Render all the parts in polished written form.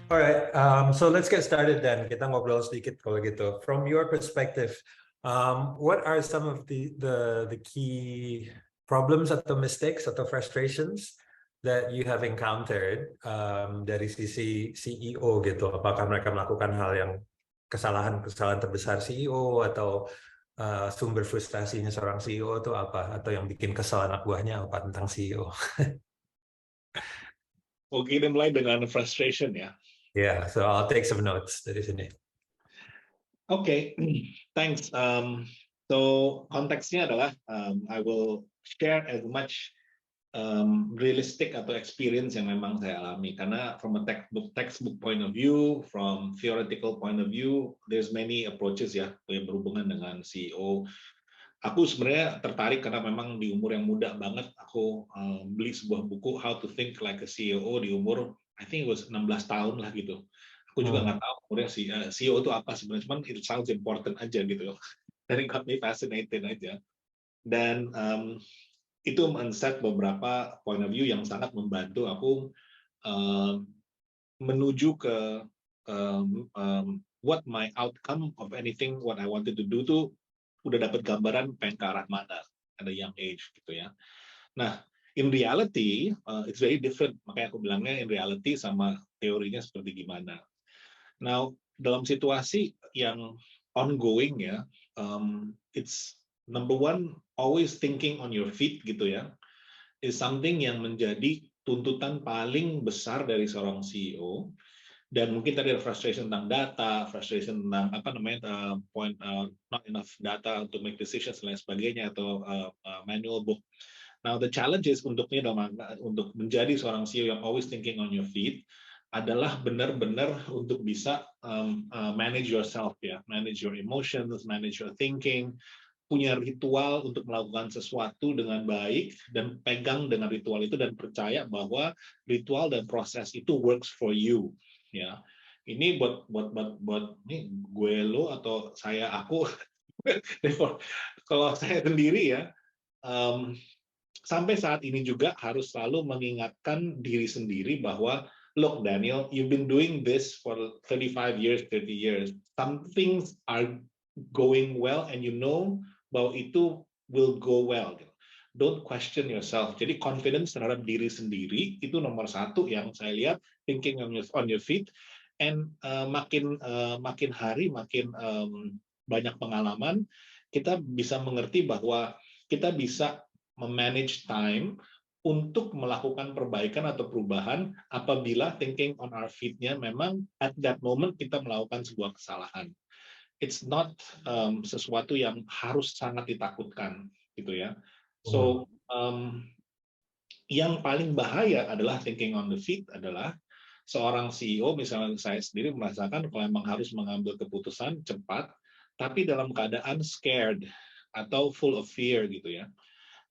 Alright, so let's get started then. Kita ngobrol sedikit kalau gitu. From your perspective, what are some of the key problems atau mistakes atau frustrations that you have encountered dari sisi CEO gitu? Apakah mereka melakukan hal yang kesalahan terbesar CEO atau sumber frustrasinya seorang CEO itu apa? Atau yang bikin kesal anak buahnya apa tentang CEO? Oke, kita mulai dengan frustration ya. Yeah, so I'll take some notes dari sini. Oke, thanks. So konteksnya adalah I will share as much realistic atau experience yang memang saya alami, karena from a textbook point of view, from theoretical point of view, there's many approaches ya yang berhubungan dengan CEO. Aku sebenarnya tertarik karena memang di umur yang muda banget aku beli sebuah buku How to Think Like a CEO di umur I think it was 16 tahun lah gitu. Aku juga nggak tahu umurnya CEO itu apa sebenarnya, cuman it sounds important aja gitu. Dan it got me fascinated aja. Dan itu men-set beberapa point of view yang sangat membantu aku menuju ke what my outcome of anything what I wanted to do tuh udah dapat gambaran pengen ke arah mana at a young age gitu ya. Nah, in reality it's very different. Makanya aku bilangnya in reality sama teorinya seperti gimana. Now, dalam situasi yang ongoing ya, it's number one always thinking on your feet gitu ya, is something yang menjadi tuntutan paling besar dari seorang CEO. Dan mungkin tadi ada frustration tentang data, frustration tentang apa namanya point not enough data untuk make decisions dan lain sebagainya, atau manual book. Now the challenge is untuk menjadi seorang CEO yang always thinking on your feet adalah benar-benar untuk bisa manage yourself ya, manage your emotions, manage your thinking, punya ritual untuk melakukan sesuatu dengan baik dan pegang dengan ritual itu dan percaya bahwa ritual dan proses itu works for you ya. Ini buat nih gue lo atau aku kalau saya sendiri ya, sampai saat ini juga harus selalu mengingatkan diri sendiri bahwa look Daniel, you've been doing this for 35 years, 30 years. Some things are going well and you know bahwa itu will go well. Don't question yourself. Jadi confidence terhadap diri sendiri itu nomor satu yang saya lihat, thinking on your feet. And makin hari makin banyak pengalaman, kita bisa mengerti bahwa kita bisa memanage time untuk melakukan perbaikan atau perubahan apabila thinking on our feet-nya memang at that moment kita melakukan sebuah kesalahan. It's not sesuatu yang harus sangat ditakutkan gitu ya. So yang paling bahaya adalah thinking on the feet adalah seorang CEO, misalnya saya sendiri merasakan kalau memang harus mengambil keputusan cepat, tapi dalam keadaan scared atau full of fear gitu ya.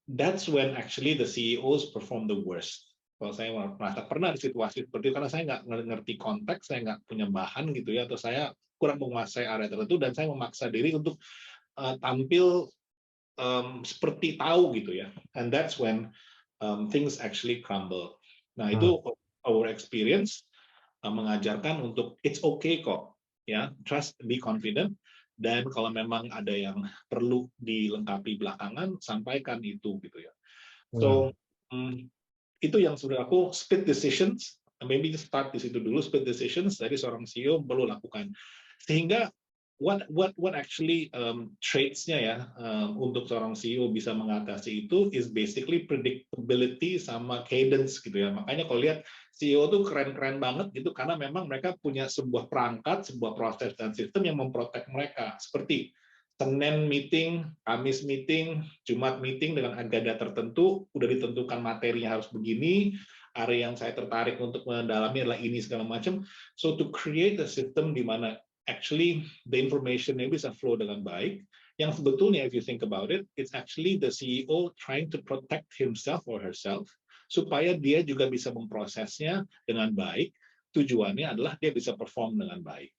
That's when actually the CEOs perform the worst. Kalau saya merasa pernah di situasi seperti itu, karena saya nggak ngerti konteks, saya nggak punya bahan gitu ya, atau saya kurang menguasai area tertentu, dan saya memaksa diri untuk tampil seperti tahu gitu ya. And that's when things actually crumble. Nah itu our experience mengajarkan untuk it's okay kok ya, trust, be confident, dan kalau memang ada yang perlu dilengkapi belakangan sampaikan itu gitu ya. So itu yang sudah aku split decisions, maybe start di situ dulu, split decisions dari seorang CEO perlu lakukan, sehingga what actually traits-nya ya untuk seorang CEO bisa mengatasi itu is basically predictability sama cadence gitu ya. Makanya kalau lihat CEO tuh keren-keren banget gitu karena memang mereka punya sebuah perangkat, sebuah proses dan sistem yang memprotek mereka. Seperti Senin meeting, Kamis meeting, Jumat meeting dengan agenda tertentu, udah ditentukan materinya harus begini, area yang saya tertarik untuk mendalami adalah ini segala macam. So to create a system di mana actually the information-nya bisa flow dengan baik, yang sebetulnya if you think about it, it's actually the CEO trying to protect himself or herself supaya dia juga bisa memprosesnya dengan baik. Tujuannya adalah dia bisa perform dengan baik.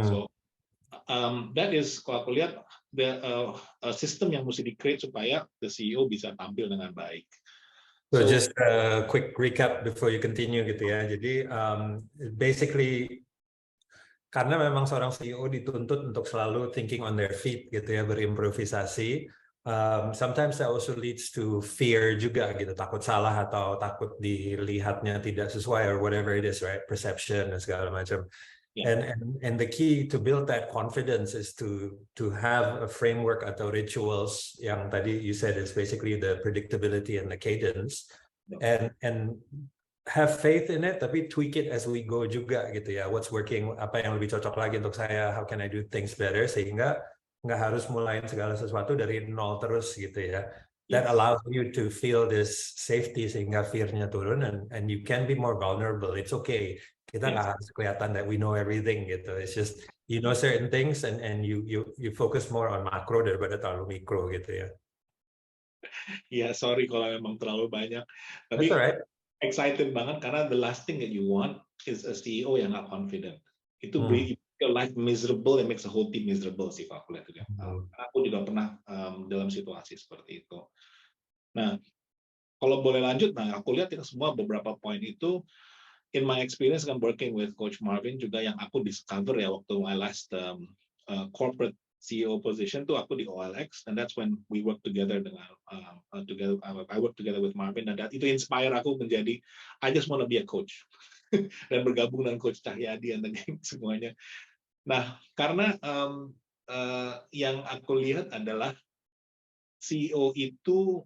So that is kalau aku lihat the system yang mesti di-create supaya the CEO bisa tampil dengan baik. So just a quick recap before you continue gitu ya. Jadi basically karena memang seorang CEO dituntut untuk selalu thinking on their feet gitu ya, berimprovisasi. Sometimes that also leads to fear juga gitu, takut salah atau takut dilihatnya tidak sesuai or whatever it is, right? Perception dan segala macam. Yeah. And the key to build that confidence is to have a framework atau rituals yang tadi you said is basically the predictability and the cadence, and have faith in it, tapi tweak it as we go juga gitu ya. What's working, apa yang lebih cocok lagi untuk saya, how can I do things better, sehingga nggak harus mulain segala sesuatu dari nol terus gitu ya. That allows you to feel this safety sehingga fear-nya turun, and you can be more vulnerable. It's okay. Kita nggak harus kelihatan that we know everything gitu. It's just you know certain things and you focus more on macro daripada terlalu mikro gitu ya. Ya, sorry kalau memang terlalu banyak. That's Tapi alright. Excited banget karena the last thing that you want is a CEO yang nggak confident. Itu make your life miserable and makes the whole team miserable sih kalau aku lihat itu. Karena aku juga pernah dalam situasi seperti itu. Nah, kalau boleh lanjut, nah aku lihat itu semua beberapa poin itu in my experience kan working with Coach Marvin juga yang aku discover ya waktu my last corporate CEO position tuh aku di OLX, and that's when we work together dengan I work together with Marvin, dan itu inspire aku menjadi I just want to be a coach dan bergabung dengan Coach Cahyadi dan semuanya. Nah, karena yang aku lihat adalah CEO itu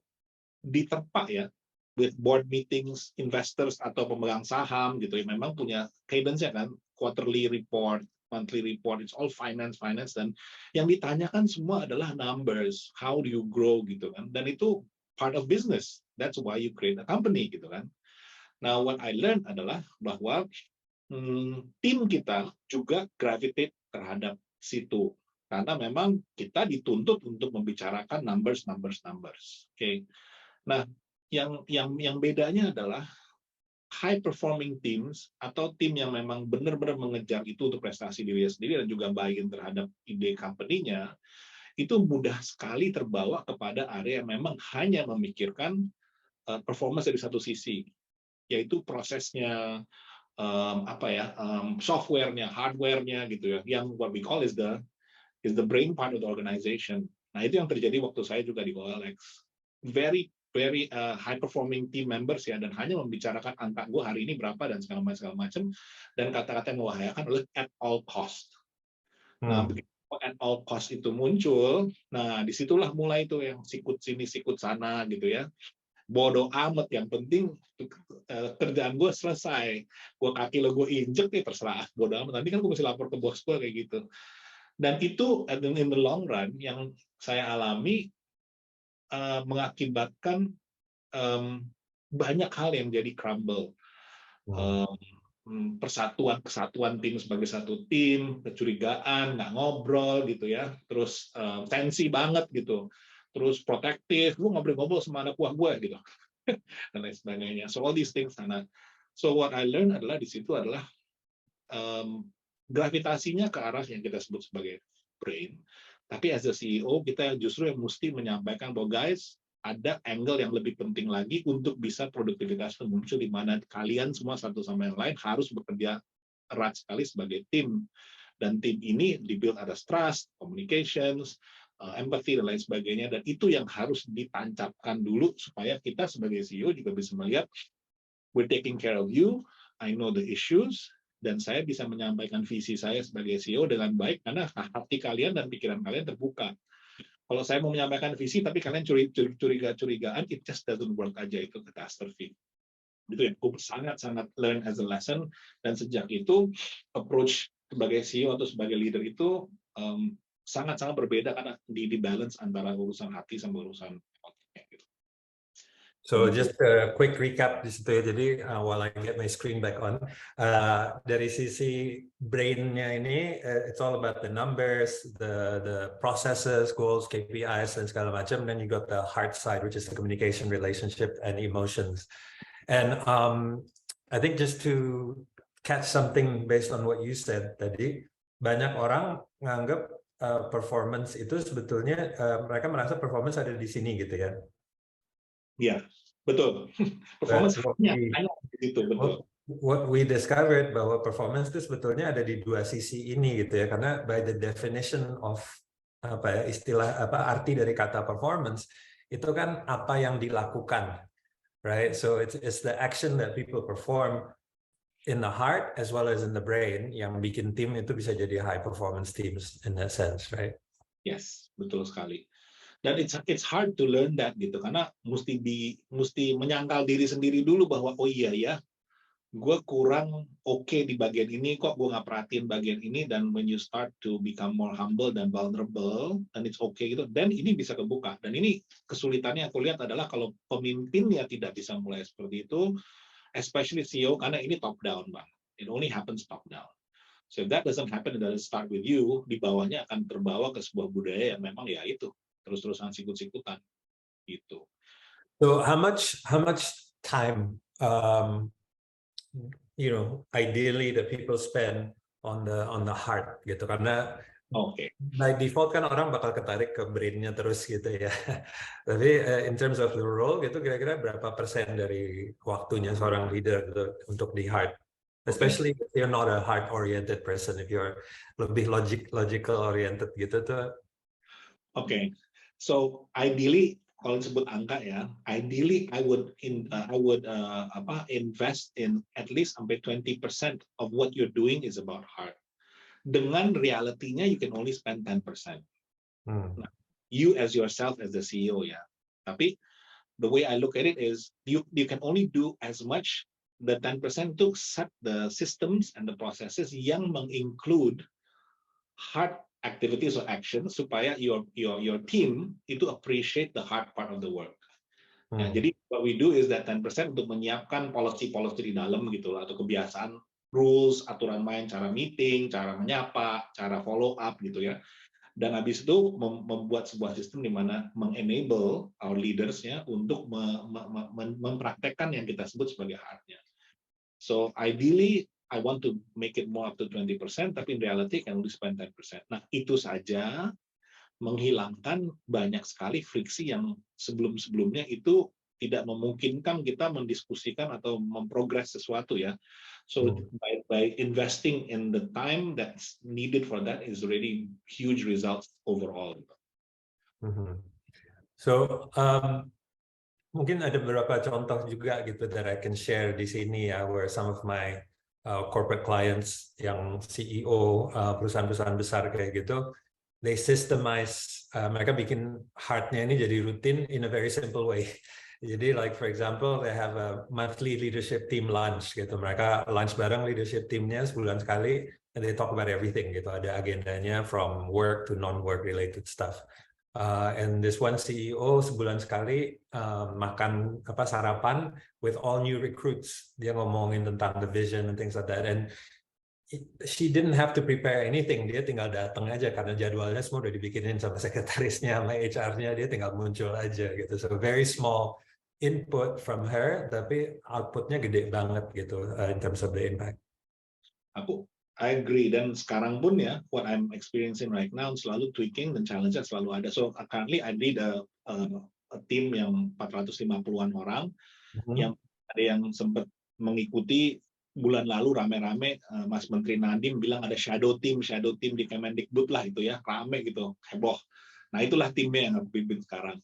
diterpa ya with board meetings, investors atau pemegang saham gitu ya, memang punya cadence-nya kan, quarterly report, monthly report, it's all finance, dan yang ditanyakan semua adalah numbers, how do you grow gitu kan, dan itu part of business, that's why you create a company gitu kan. Now what I learned adalah bahwa tim kita juga gravitate terhadap situ, karena memang kita dituntut untuk membicarakan numbers. Oke. Nah, yang bedanya adalah high performing teams atau tim yang memang benar-benar mengejar itu untuk prestasi diri sendiri dan juga buy-in terhadap ide company-nya, itu mudah sekali terbawa kepada area yang memang hanya memikirkan performance dari satu sisi, yaitu prosesnya, software-nya, hardware-nya gitu ya, yang what we call is the brain part of the organization. Nah, itu yang terjadi waktu saya juga di OLX. Very high performing team members ya, dan hanya membicarakan angka gue hari ini berapa dan segala macam, dan kata-kata yang membahayakan adalah at all cost. Nah, begitu at all cost itu muncul, nah disitulah mulai itu yang sikut sini sikut sana gitu ya, bodoh amat, yang penting kerjaan gue selesai, gue kaki lo gue injek nih terserah, bodoh amat, nanti kan gue mesti lapor ke bos gue kayak gitu. Dan itu in the long run yang saya alami mengakibatkan banyak hal yang jadi crumble. Kesatuan tim sebagai satu tim, kecurigaan, nggak ngobrol gitu ya, terus tensi banget gitu, terus protektif, lu nggak boleh ngobrol sama anak buah gue gitu, dan lain sebagainya. So all these things. So what I learned adalah di situ adalah gravitasinya ke arah yang kita sebut sebagai brain. Tapi as a CEO, kita justru yang mesti menyampaikan bahwa guys, ada angle yang lebih penting lagi untuk bisa produktivitas muncul, di mana kalian semua satu sama yang lain harus bekerja erat sekali sebagai tim. Dan tim ini dibuild atas trust, communications, empathy, dan lain sebagainya. Dan itu yang harus ditancapkan dulu supaya kita sebagai CEO juga bisa melihat, we're taking care of you, I know the issues, dan saya bisa menyampaikan visi saya sebagai CEO dengan baik karena hati kalian dan pikiran kalian terbuka. Kalau saya mau menyampaikan visi tapi kalian curigaan, it just doesn't work aja, itu catastrophe. Itu yang aku sangat learn as a lesson, dan sejak itu approach sebagai CEO atau sebagai leader itu sangat-sangat berbeda karena di balance antara urusan hati sama urusan otaknya gitu. So just a quick recap di situ ya. Jadi while I get my screen back on, dari sisi brain-nya ini, it's all about the numbers, the processes, goals, KPIs dan segala macam. Then you got the heart side, which is the communication, relationship, and emotions. And I think just to catch something based on what you said tadi, banyak orang nganggap performance itu sebetulnya mereka merasa performance ada di sini gitu ya. Iya, Betul. But Performance hanya di situ, betul. what we discovered bahwa performance itu sebetulnya ada di dua sisi ini gitu ya, karena by the definition of apa ya, istilah apa arti dari kata performance itu kan apa yang dilakukan, right? So it's the action that people perform in the heart as well as in the brain yang bikin tim itu bisa jadi high performance teams in that sense, right? Yes, betul sekali. Dan it's hard to learn that gitu, karena mesti menyangkal diri sendiri dulu bahwa oh iya ya, gue kurang oke di bagian ini, kok gue nggak perhatiin bagian ini. Dan when you start to become more humble dan vulnerable, dan it's okay gitu, dan ini bisa kebuka. Dan ini kesulitannya aku lihat adalah kalau pemimpinnya tidak bisa mulai seperti itu, especially CEO, karena ini top down, Bang. It only happens top down. So if that doesn't happen, it doesn't start with you, di bawahnya akan terbawa ke sebuah budaya yang memang ya itu terus-terusan sikut-sikutan gitu. So how much time ideally the people spend on the heart gitu, karena by default kan orang bakal ketarik ke brainnya terus gitu ya. Tapi in terms of the role gitu, kira-kira berapa persen dari waktunya seorang leader gitu, untuk di heart? Especially if you're not a heart oriented person, if you're lebih logical oriented gitu tuh. So ideally, kalau disebut angka ya, ideally I would invest in at least sampai 20% of what you're doing is about heart. Dengan realitinya you can only spend 10%. Nah, you as yourself as the CEO ya. Tapi the way I look at it is you can only do as much, the 10% to set the systems and the processes yang menginclude heart activities or actions supaya your team itu appreciate the hard part of the work. Nah, jadi what we do is that 10% untuk menyiapkan policy di dalam gitu, atau kebiasaan, rules, aturan main, cara meeting, cara menyapa, cara follow up gitu ya. Dan habis itu membuat sebuah sistem di mana mengenable our leaders-nya untuk mempraktekkan yang kita sebut sebagai heart-nya. So ideally I want to make it more up to 20%, tapi in reality can only spend 10%. Nah, itu saja menghilangkan banyak sekali friksi yang sebelum-sebelumnya itu tidak memungkinkan kita mendiskusikan atau memprogres sesuatu ya. So by investing in the time that's needed for that is already huge results overall. So mungkin ada beberapa contoh juga gitu that I can share di sini ya, where some of my corporate clients yang CEO perusahaan-perusahaan besar kayak gitu, they systemize, mereka bikin heart-nya ini jadi rutin in a very simple way. Jadi like for example, they have a monthly leadership team lunch gitu. Mereka lunch bareng leadership teamnya sebulan sekali, and they talk about everything gitu. Ada agendanya from work to non-work related stuff. And this one CEO sebulan sekali makan sarapan with all new recruits. Dia ngomongin tentang the vision and things like that. And she didn't have to prepare anything. Dia tinggal datang aja karena jadwalnya semua udah dibikinin sama sekretarisnya, sama HR-nya. Dia tinggal muncul aja gitu. So very small input from her, tapi outputnya gede banget gitu in terms of the impact. I agree, dan sekarang pun ya, what I'm experiencing right now selalu tweaking dan challenge-nya selalu ada. So currently I lead a team yang 450-an orang, yang ada yang sempat mengikuti bulan lalu rame-rame, Mas Menteri Nadiem bilang ada shadow team di Kemendikbud lah itu ya, rame gitu, heboh. Nah itulah timnya yang aku pimpin sekarang.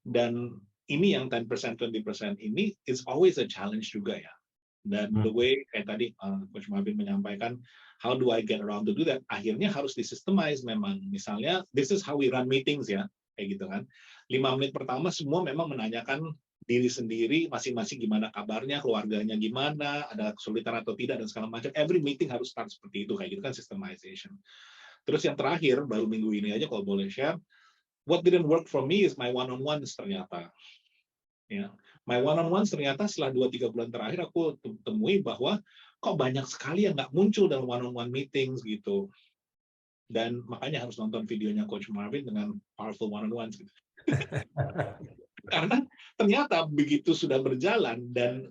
Dan ini yang 10%, 20% ini is always a challenge juga ya. Dan the way kayak tadi Coach Marvin menyampaikan, how do I get around to do that? Akhirnya harus disystemize memang. Misalnya, this is how we run meetings ya, kayak gitu kan. 5 menit pertama semua memang menanyakan diri sendiri, masing-masing gimana kabarnya, keluarganya gimana, ada kesulitan atau tidak, dan segala macam. Every meeting harus start seperti itu, kayak gitu kan, systemization. Terus yang terakhir, baru minggu ini aja kalau boleh share, what didn't work for me is my one-on-ones ternyata. Ya, my one-on-ones ternyata setelah 2-3 bulan terakhir aku temui bahwa kok banyak sekali yang nggak muncul dalam one-on-one meetings gitu. Dan makanya harus nonton videonya Coach Marvin dengan powerful one-on-ones gitu. Karena ternyata begitu sudah berjalan dan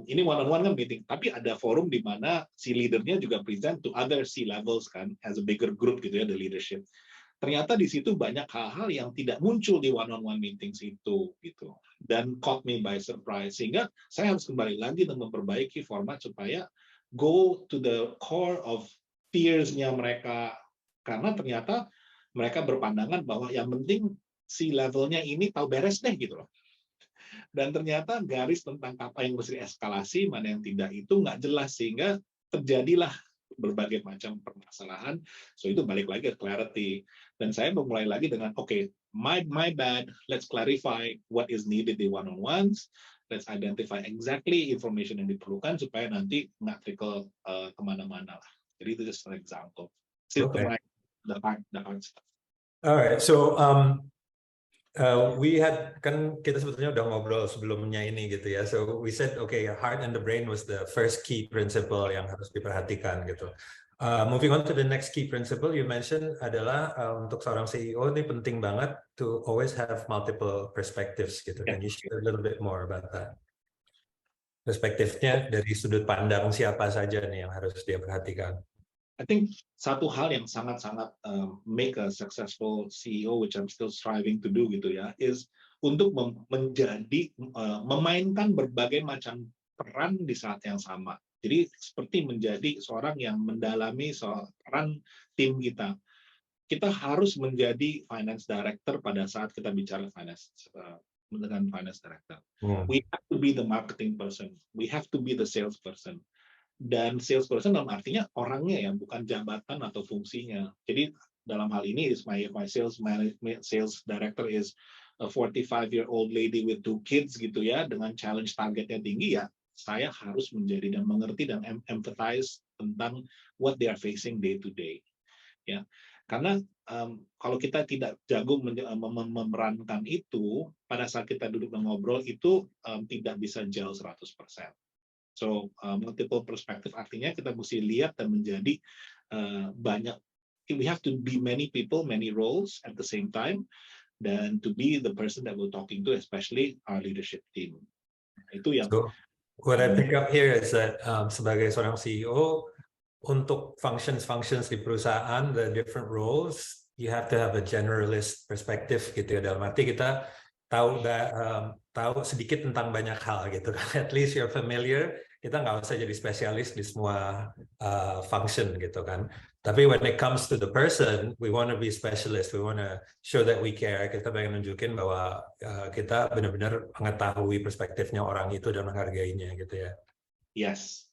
ini one-on-one kan meeting, tapi ada forum di mana si leadernya juga present to other C levels kan, as a bigger group gitu ya, the leadership. ternyata di situ banyak hal-hal yang tidak muncul di one-on-one meetings itu, gitu. Dan caught me by surprise. Sehingga saya harus kembali lagi dan memperbaiki format supaya go to the core of fears-nya mereka. Karena ternyata mereka berpandangan bahwa yang penting si levelnya ini tahu beres deh, gitu loh. Dan ternyata garis tentang apa yang mesti eskalasi, mana yang tidak itu nggak jelas, sehingga terjadilah berbagai macam permasalahan. So itu balik lagi ke clarity. Dan saya memulai lagi dengan my bad, let's clarify what is needed di one-on-ones, let's identify exactly information yang diperlukan supaya nanti nggak trickle kemana-mana lah. Jadi itu just an example. Systemize the hard stuff. Alright, so we had kan kita sebetulnya udah ngobrol sebelumnya ini gitu ya. So we said heart and the brain was the first key principle yang harus diperhatikan gitu. Moving on to the next key principle you mentioned adalah untuk seorang CEO ini penting banget to always have multiple perspectives gitu. Can you share a little bit more about that? Perspektifnya dari sudut pandang siapa saja nih yang harus dia perhatikan? I think satu hal yang sangat-sangat make a successful CEO, which I'm still striving to do gitu ya, is untuk memainkan berbagai macam peran di saat yang sama. Jadi seperti menjadi seorang yang mendalami peran tim kita. Kita harus menjadi finance director pada saat kita bicara finance dengan finance director. We have to be the marketing person. We have to be the sales person. Dan salesperson dalam artinya orangnya ya, bukan jabatan atau fungsinya. Jadi dalam hal ini my sales director is a 45-year-old lady with 2 kids gitu ya, dengan challenge targetnya tinggi ya, saya harus menjadi dan mengerti dan empathize tentang what they are facing day to day. Ya, karena kalau kita tidak jago memerankan itu, pada saat kita duduk dan ngobrol itu tidak bisa jauh 100%. So multiple perspective artinya kita mesti lihat dan menjadi banyak. We have to be many people, many roles at the same time, dan to be the person that we're talking to, especially our leadership team. Itu yang. So, what I pick up here is that sebagai seorang CEO, untuk functions di perusahaan, the different roles, you have to have a generalist perspective gitu ya. Dalam arti kita tahu sedikit tentang banyak hal gitu kan. At least you're familiar. Kita nggak usah jadi spesialis di semua function gitu kan. Tapi when it comes to the person, we want to be specialist. We want to show that we care. Kita pengen nunjukin bahwa kita benar-benar mengetahui perspektifnya orang itu dan menghargainya gitu ya. Yes.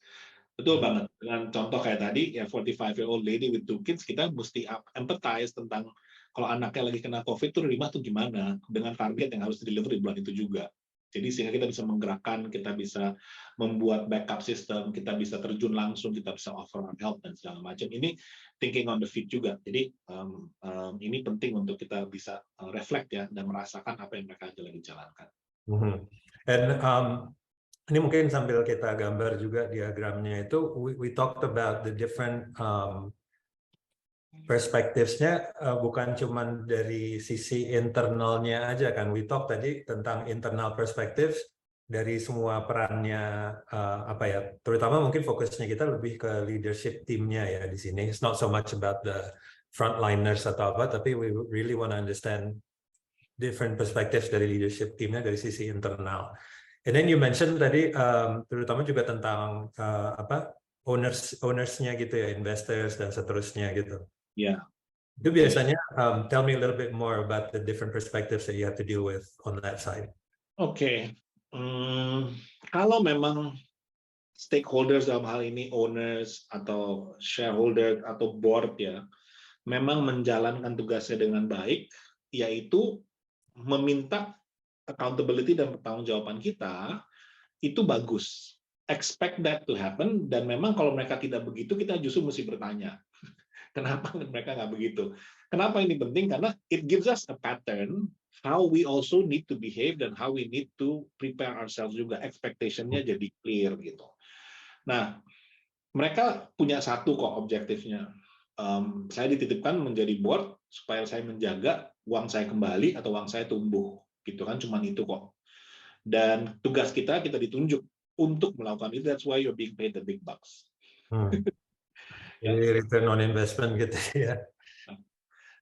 Betul banget. Dengan contoh kayak tadi, ya 45-year-old lady with 2 kids, kita mesti empathize tentang kalau anaknya lagi kena COVID tuh rumah tuh gimana, dengan target yang harus di-deliver di bulan itu juga. Jadi sehingga kita bisa menggerakkan, kita bisa membuat backup system, kita bisa terjun langsung, kita bisa offer help dan segala macam. Ini thinking on the feet juga. Jadi ini penting untuk kita bisa reflect ya dan merasakan apa yang mereka lagi jalankan. And ini mungkin sambil kita gambar juga diagramnya itu, we talked about the different perspektifnya, bukan cuma dari sisi internalnya aja kan. We talk tadi tentang internal perspective dari semua perannya, terutama mungkin fokusnya kita lebih ke leadership timnya ya di sini. It's not so much about the frontliners atau apa, tapi we really want to understand different perspectives dari leadership timnya dari sisi internal. And then you mentioned tadi terutama juga tentang ownersnya gitu ya, investors dan seterusnya gitu. Yeah. Itu biasanya tell me a little bit more about the different perspectives that you have to deal with on that side. Kalau memang stakeholders dalam hal ini owners atau shareholder atau board ya, memang menjalankan tugasnya dengan baik, yaitu meminta accountability dan pertanggungjawaban kita, itu bagus. Expect that to happen, dan memang kalau mereka tidak begitu, kita justru mesti bertanya. Kenapa mereka nggak begitu? Kenapa ini penting? Karena it gives us a pattern how we also need to behave dan how we need to prepare ourselves juga. Expectation-nya jadi clear gitu. Nah, mereka punya satu kok objektifnya. Saya dititipkan menjadi board supaya saya menjaga uang saya kembali atau uang saya tumbuh. Gitu kan, cuma itu kok. Dan tugas kita ditunjuk untuk melakukan itu. That's why you're being paid the big bucks. Jadi return on investment gitu ya.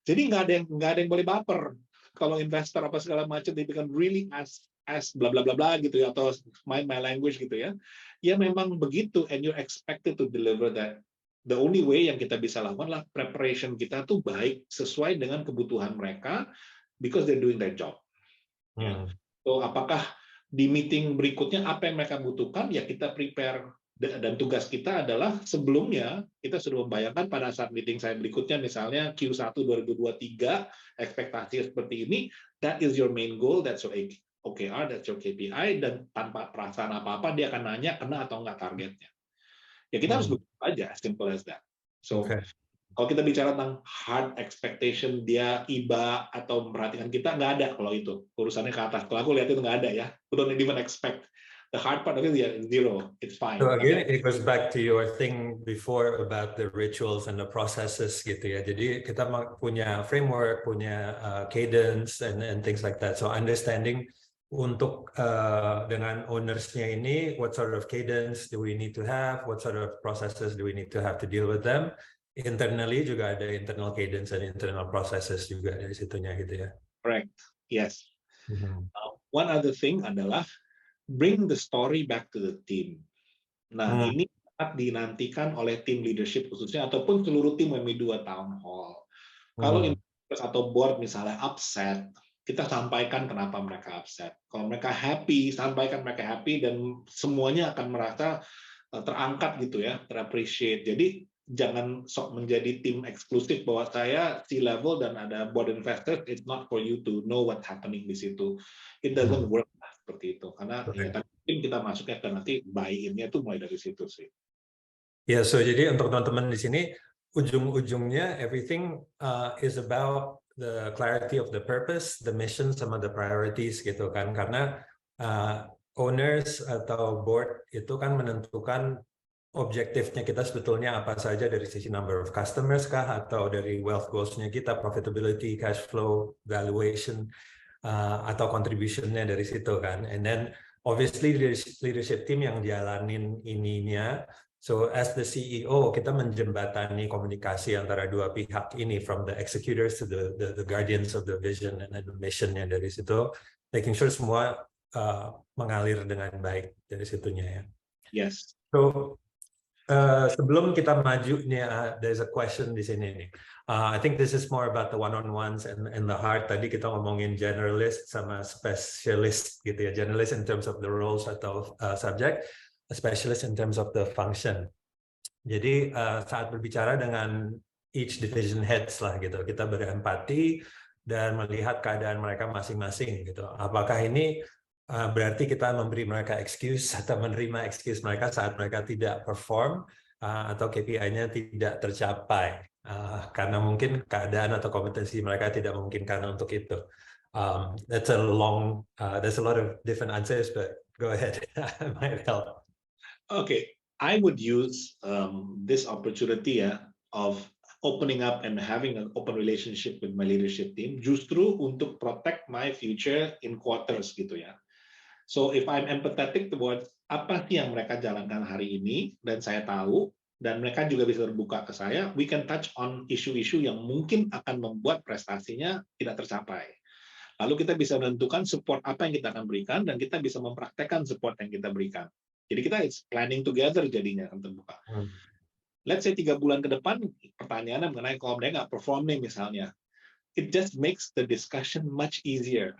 Jadi nggak ada yang boleh baper. Kalau investor apa segala macam, they become really as bla bla bla bla gitu ya, atau my language gitu ya. Ya memang begitu, and you're expected to deliver that. The only way yang kita bisa lakukan lah preparation kita tuh baik sesuai dengan kebutuhan mereka, because they're doing their job. Ya. So apakah di meeting berikutnya apa yang mereka butuhkan, ya kita prepare. Dan tugas kita adalah sebelumnya kita sudah membayangkan pada saat meeting saya berikutnya, misalnya Q1 2023, ekspektasi seperti ini, that is your main goal, that's your OKR, that's your KPI, dan tanpa perasaan apa-apa dia akan nanya kena atau enggak targetnya. Ya kita harus begitu aja, simple as that. So kalau kita bicara tentang hard expectation, dia iba atau memperhatikan kita, nggak ada kalau itu. Urusannya ke atas. Kalau aku lihat itu nggak ada ya. We don't even expect. The hard part of it, ya zero. It's fine. So again, it goes back to your thing before about the rituals and the processes gitu ya. Jadi kita punya framework, punya cadence and things like that. So understanding untuk dengan ownersnya ini, what sort of cadence do we need to have? What sort of processes do we need to have to deal with them? Internally juga ada internal cadence and internal processes juga dari situnya gitu ya. Correct. Yes. One other thing adalah bring the story back to the team. Nah, ini sangat dinantikan oleh tim leadership khususnya, ataupun seluruh tim when we do a town hall. Kalau investors atau board misalnya upset, kita sampaikan kenapa mereka upset. Kalau mereka happy, sampaikan mereka happy, dan semuanya akan merasa terangkat gitu ya, terappreciate. Jadi jangan sok menjadi tim eksklusif bahwa saya C-level dan ada board investor, it's not for you to know what happening di situ. It doesn't work seperti itu, karena ya mungkin kita masuknya ke nanti buy-in-nya tuh mulai dari situ sih. Ya, so jadi untuk teman-teman di sini ujung-ujungnya everything is about the clarity of the purpose, the mission, sama the priorities gitu kan, karena owners atau board itu kan menentukan objektifnya kita sebetulnya apa saja dari sisi number of customers kah, atau dari wealth goals-nya kita, profitability, cash flow, valuation, atau contribution-nya dari situ kan. And then obviously leadership team yang jalanin ininya. So as the CEO, kita menjembatani komunikasi antara dua pihak ini, from the executors to the guardians of the vision and the mission-nya dari situ, making sure semua mengalir dengan baik dari situnya ya. Yes. So sebelum kita maju nih, there's a question di sini nih. I think this is more about the one-on-ones and the heart. Tadi kita ngomongin generalist sama specialist gitu ya. Generalist in terms of the roles atau subject, a specialist in terms of the function. Jadi saat berbicara dengan each division heads lah gitu, kita berempati dan melihat keadaan mereka masing-masing gitu. Apakah ini berarti kita memberi mereka excuse atau menerima excuse mereka saat mereka tidak perform atau KPI-nya tidak tercapai karena mungkin keadaan atau kompetensi mereka tidak memungkinkan untuk itu. That's a long, there's a lot of different answers, but go ahead, it might help. Okay, I would use this opportunity of opening up and having an open relationship with my leadership team justru untuk protect my future in quarters gitu ya. So if I'm empathetic towards apa sih yang mereka jalankan hari ini, dan saya tahu, dan mereka juga bisa terbuka ke saya, we can touch on isu-isu yang mungkin akan membuat prestasinya tidak tercapai. Lalu kita bisa menentukan support apa yang kita akan berikan, dan kita bisa mempraktekkan support yang kita berikan. Jadi kita is planning together jadinya akan terbuka. Let's say 3 bulan ke depan, pertanyaannya mengenai kalau mereka nggak perform nih misalnya, it just makes the discussion much easier.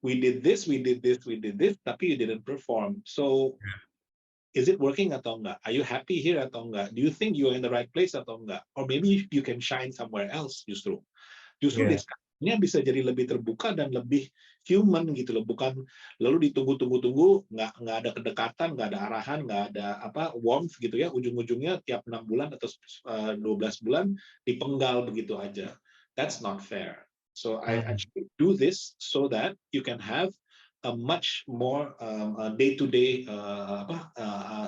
We did this, tapi you didn't perform. So, is it working atau enggak? Are you happy here atau enggak? Do you think you're in the right place atau enggak? Or maybe you can shine somewhere else justru. Diskusinya bisa jadi lebih terbuka dan lebih human gitu loh. Bukan lalu ditunggu, nggak ada kedekatan, nggak ada arahan, nggak ada warmth gitu ya. Ujung-ujungnya tiap 6 bulan atau 12 bulan dipenggal begitu aja. That's not fair. So I actually do this so that you can have a much more day-to-day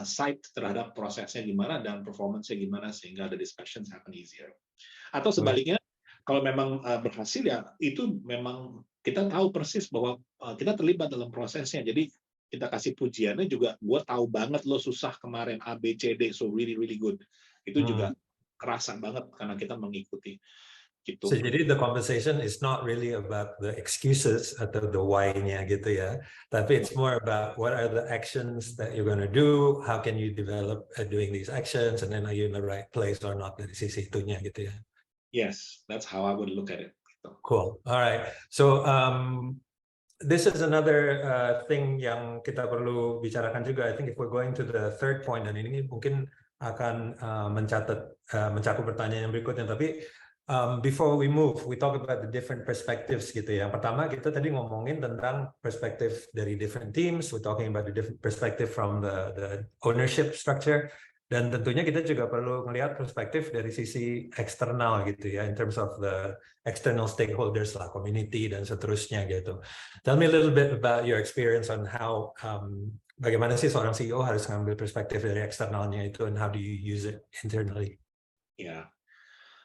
sight terhadap prosesnya gimana dan performance-nya gimana sehingga the discussions happen easier. Atau sebaliknya, kalau memang berhasil ya itu memang kita tahu persis bahwa kita terlibat dalam prosesnya. Jadi kita kasih pujiannya juga, gue tahu banget lo susah kemarin A, B, C, D, so really really good. Itu juga kerasa banget karena kita mengikuti. gitu. So jadi the conversation is not really about the excuses atau the why-nya gitu ya, tapi it's more about what are the actions that you're gonna do, how can you develop doing these actions, and then are you in the right place or not dari sisi itunya gitu ya. Yes, that's how I would look at it. Gitu. Cool. All right. So this is another thing yang kita perlu bicarakan juga. I think if we're going to the third point, dan ini mungkin akan mencakup pertanyaan yang berikutnya. Tapi before we move, we talk about the different perspectives gitu ya. Yang pertama kita tadi ngomongin tentang perspektif dari different teams. We're talking about the different perspective from the ownership structure. Dan tentunya kita juga perlu melihat perspektif dari sisi eksternal gitu ya, in terms of the external stakeholders lah, community dan seterusnya gitu. Tell me a little bit about your experience on how bagaimana sih seorang CEO harus ngambil perspektif dari eksternalnya itu, and how do you use it internally? Ya,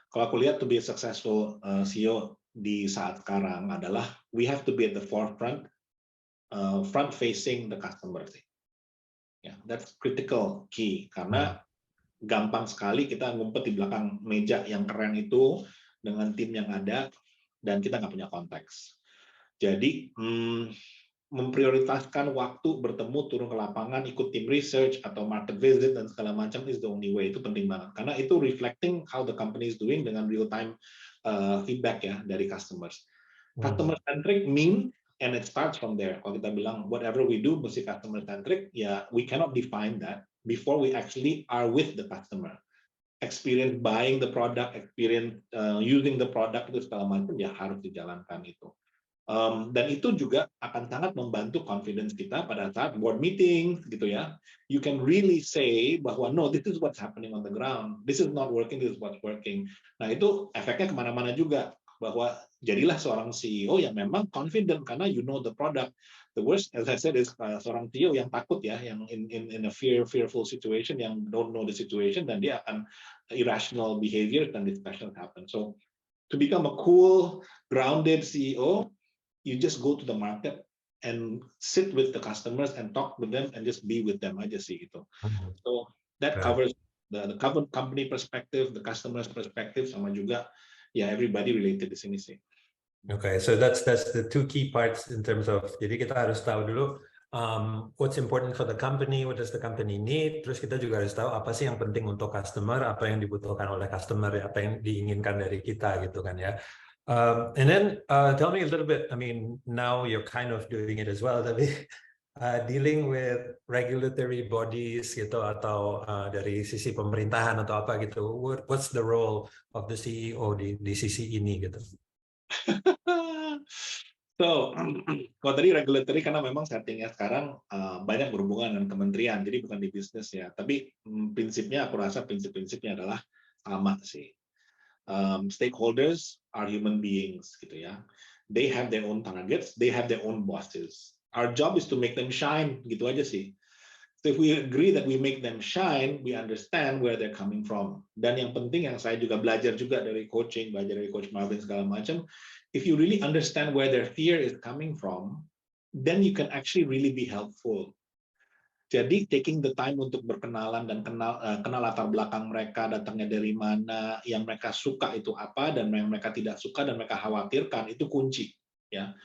kalau aku lihat to be a successful CEO di saat sekarang adalah we have to be at the forefront, front facing the customer. Ya, that's critical key karena gampang sekali kita ngumpet di belakang meja yang keren itu dengan tim yang ada dan kita nggak punya konteks. Jadi memprioritaskan waktu bertemu, turun ke lapangan, ikut tim research atau market visit dan segala macam is the only way. Itu penting banget karena itu reflecting how the company is doing dengan real time feedback ya dari customers. Customer centric mean and it starts from there. Kalau kita bilang whatever we do mesti customer centric, ya we cannot define that before we actually are with the customer. Experience buying the product, experience using the product itu segala macam ya harus dijalankan itu. Dan itu juga akan sangat membantu confidence kita pada saat board meeting gitu ya. You can really say bahwa no, this is what's happening on the ground. This is not working, this is what's working. Nah itu efeknya kemana-mana juga. Bahwa jadilah seorang CEO yang memang confident karena you know the product. The worst, as I said, is seorang CEO yang takut ya, yang in a fearful situation, yang don't know the situation, dan dia akan irrational behavior dan discussion happen. So to become a cool, grounded CEO, you just go to the market and sit with the customers and talk with them and just be with them aja sih gitu. So that covers the company perspective, the customer's perspective, sama juga ya everybody related di sini sih. Okay, so that's the two key parts in terms of, jadi kita harus tahu dulu what's important for the company, what does the company need, terus kita juga harus tahu apa sih yang penting untuk customer, apa yang dibutuhkan oleh customer, apa yang diinginkan dari kita gitu kan ya. And then tell me a little bit, I mean now you're kind of doing it as well, tapi dealing with regulatory bodies gitu atau dari sisi pemerintahan atau apa gitu, what's the role of the CEO di sisi ini gitu? So, kalau tadi regulatory karena memang settingnya sekarang banyak berhubungan dengan kementerian, jadi bukan di bisnis ya. Tapi prinsipnya, aku rasa prinsip-prinsipnya adalah sama sih. Stakeholders are human beings, gitu ya. They have their own targets, they have their own bosses. Our job is to make them shine, gitu aja sih. So if we agree that we make them shine, we understand where they're coming from. Dan yang penting yang saya juga belajar juga dari coaching, belajar dari Coach Marvin segala macam, if you really understand where their fear is coming from, then you can actually really be helpful. Jadi taking the time untuk berkenalan dan kenal latar belakang mereka, datangnya dari mana, yang mereka suka itu apa, dan yang mereka tidak suka dan mereka khawatirkan, itu kunci ya.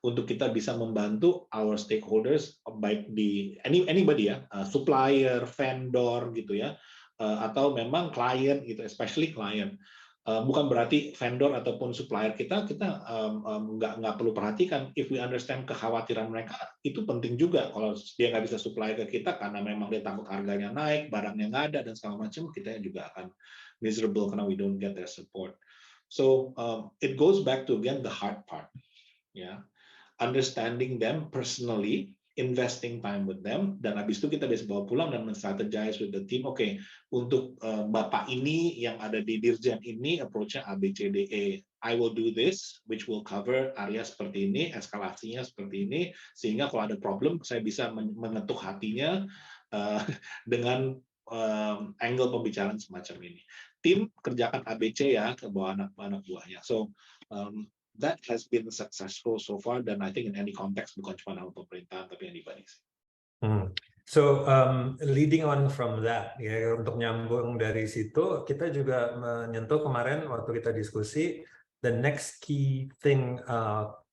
Untuk kita bisa membantu our stakeholders, baik di anybody ya, supplier, vendor gitu ya, atau memang client gitu, especially client. Bukan berarti vendor ataupun supplier kita nggak perlu perhatikan. If we understand kekhawatiran mereka, itu penting juga. Kalau dia nggak bisa supply ke kita karena memang dia takut harganya naik, barangnya nggak ada dan segala macam, kita juga akan miserable karena we don't get their support. So it goes back to again the hard part, ya. Understanding them personally, investing time with them, dan habis itu kita bisa bawa pulang dan men-strategize with the team. Oke, untuk Bapak ini yang ada di Dirjen ini, approach-nya A, B, C, D, E. I will do this, which will cover area seperti ini, eskalasinya seperti ini, sehingga kalau ada problem, saya bisa mengetuk hatinya dengan angle pembicaraan semacam ini. Tim kerjakan ABC ya, ke bawah anak buahnya. So, that has been successful so far, dan I think in any context, bukan cuma dalam pemerintahan, tapi anybody. So leading on from that, ya untuk nyambung dari situ, kita juga menyentuh kemarin waktu kita diskusi the next key thing,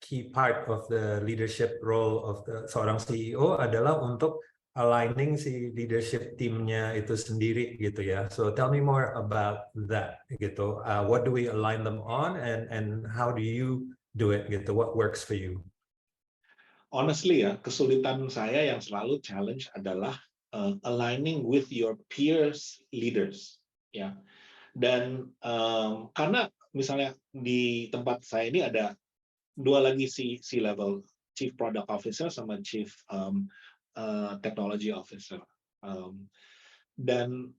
key part of the leadership role of the seorang CEO adalah untuk aligning si leadership teamnya itu sendiri gitu ya. So tell me more about that gitu. What do we align them on, and how do you do it gitu? What works for you? Honestly ya, kesulitan saya yang selalu challenge adalah aligning with your peers leaders ya. Dan karena misalnya di tempat saya ini ada dua lagi C-level, Chief Product Officer sama Chief Technology Officer. Dan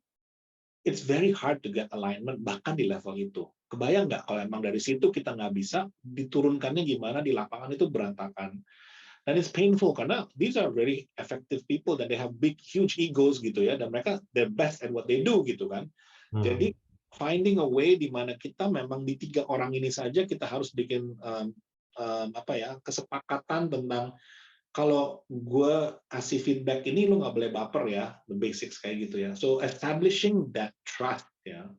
it's very hard to get alignment bahkan di level itu. Kebayang nggak kalau emang dari situ kita nggak bisa, diturunkannya gimana di lapangan itu berantakan. Dan it's painful karena these are very effective people dan they have big huge egos gitu ya, dan mereka they're best at what they do gitu kan. Jadi finding a way di mana kita memang di 3 orang ini saja kita harus bikin kesepakatan tentang kalau gue kasih feedback ini lu nggak boleh baper ya, the basics kayak gitu ya. So establishing that trust ya,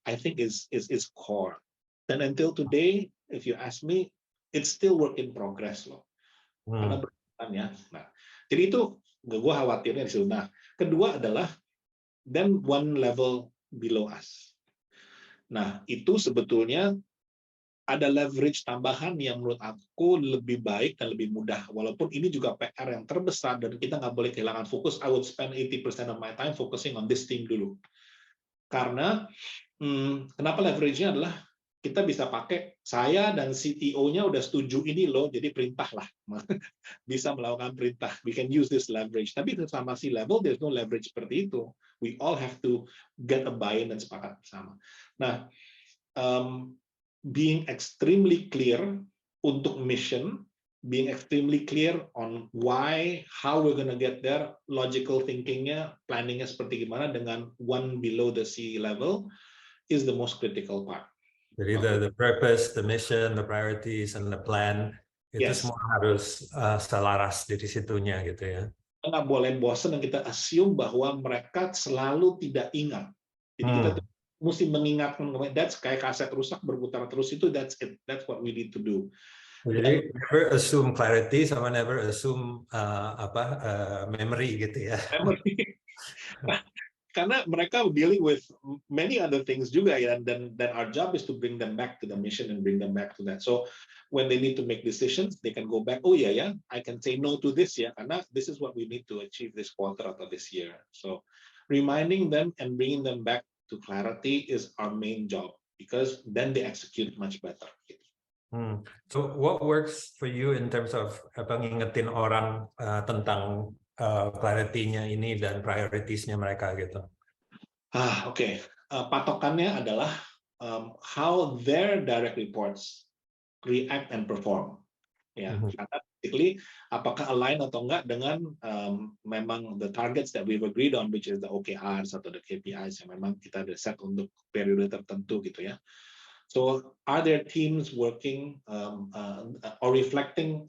I think is core. Dan until today, if you ask me, it's still work in progress loh. Karena berkaitan ya. Nah, jadi itu gue khawatirnya di situ. Nah, kedua adalah then one level below us. Nah, itu sebetulnya ada leverage tambahan yang menurut aku lebih baik dan lebih mudah. Walaupun ini juga PR yang terbesar dan kita nggak boleh kehilangan fokus. I would spend 80% of my time focusing on this team dulu. Karena kenapa leverage-nya adalah kita bisa pakai saya dan CTO-nya udah setuju ini loh, jadi perintah lah. Bisa melakukan perintah. We can use this leverage. Tapi sama C-level, there's no leverage seperti itu. We all have to get a buy-in dan sepakat bersama. Nah, being extremely clear untuk mission, being extremely clear on why, how we're gonna get there, logical thinking-nya, planning-nya seperti gimana dengan one below the C-level is the most critical part. Jadi the purpose, the mission, the priorities, and the plan itu semua harus selaras dari situnya gitu ya. Nggak boleh bosan dan kita assume bahwa mereka selalu tidak ingat. Jadi kita mesti mengingatkan, that's kayak kaset rusak berputar terus itu, that's it, that's what we need to do. Jadi never assume clarity sama never assume memory gitu ya. Memory. Karena mereka dealing with many other things juga ya, dan our job is to bring them back to the mission and bring them back to that. So when they need to make decisions, they can go back. Oh yeah, I can say no to this ya, karena this is what we need to achieve this quarter atau this year. So reminding them and bringing them back to clarity is our main job because then they execute much better. So what works for you in terms of ngingetin orang tentang clarity-nya ini dan priorities-nya mereka gitu? Oke. Patokannya adalah how their direct reports react and perform. Ya, karena basically apakah align atau enggak dengan memang the targets that we've agreed on, which is the OKRs atau the KPIs yang memang kita ada set untuk periode tertentu gitu ya. So are there teams working or reflecting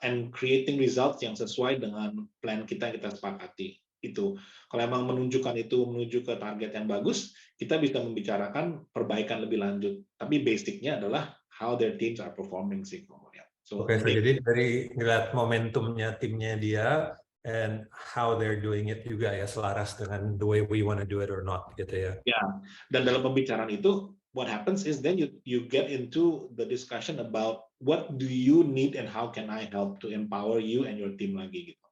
and creating results yang sesuai dengan plan kita yang kita sepakati? Itu kalau memang menunjukkan itu menuju ke target yang bagus, kita bisa membicarakan perbaikan lebih lanjut. Tapi basicnya adalah how their teams are performing sih kemudian. So, jadi dari ngeliat momentumnya timnya dia and how they're doing it juga ya, selaras dengan the way we want to do it or not gitu ya. Ya, dan dalam pembicaraan itu what happens is then you get into the discussion about what do you need and how can I help to empower you and your team lagi gitu.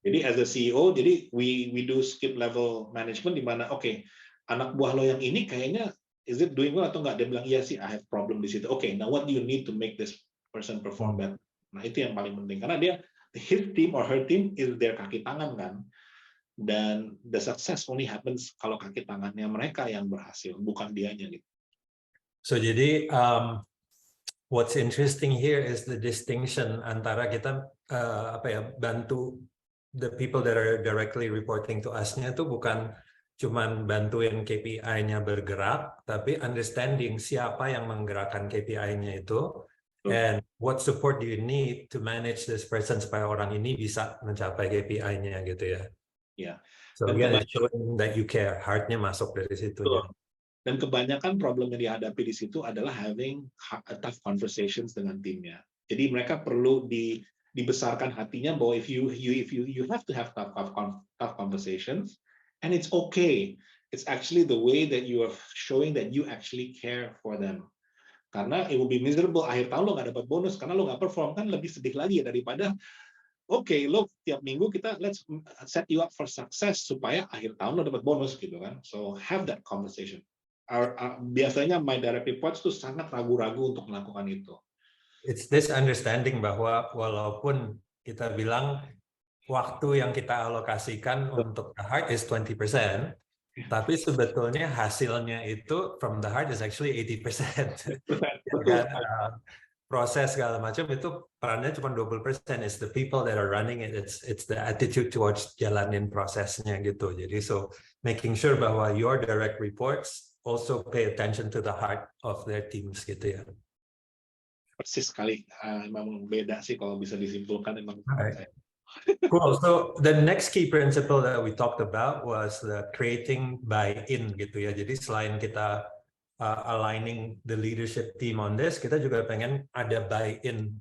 Jadi as a CEO, jadi we do skip level management di mana anak buah lo yang ini kayaknya is it doing well atau enggak? Dia bilang iya sih, I have problem di situ. Now what do you need to make this person perform better? Nah itu yang paling penting karena his team or her team is their kaki tangan kan. Dan the success only happens kalau kaki tangannya mereka yang berhasil, bukan dianya gitu. So jadi what's interesting here is the distinction antara kita bantu the people that are directly reporting to us-nya itu bukan cuman bantuin KPI-nya bergerak, tapi understanding siapa yang menggerakkan KPI-nya itu and what support do you need to manage this person supaya orang ini bisa mencapai KPI-nya gitu ya. Ya. So again, it's showing that you care, heart-nya masuk dari situ. Ya. Dan kebanyakan problem yang dihadapi di situ adalah having tough conversations dengan timnya. Jadi mereka perlu dibesarkan hatinya bahwa if you have to have tough conversations, and it's okay. It's actually the way that you are showing that you actually care for them. Karena it will be miserable, akhir tahun lo nggak dapat bonus karena lo nggak perform, kan lebih sedih lagi ya daripada lo tiap minggu kita let's set you up for success supaya akhir tahun lo dapat bonus gitu kan. So have that conversation. Biasanya my direct reports tuh sangat ragu-ragu untuk melakukan itu. It's this understanding bahwa walaupun kita bilang waktu yang kita alokasikan untuk the heart is 20%, tapi sebetulnya hasilnya itu from the heart is actually 80%. Proses segala macam itu perannya cuma 20%. It's the people that are running it. It's the attitude towards jalanin prosesnya gitu. Jadi so making sure bahwa your direct reports also pay attention to the heart of their teams gitu ya. Persis sekali, memang beda sih kalau bisa disimpulkan emang. Right. Cool. So the next key principle that we talked about was the creating buy-in gitu ya. Jadi selain kita aligning the leadership team on this, kita juga pengen ada buy-in.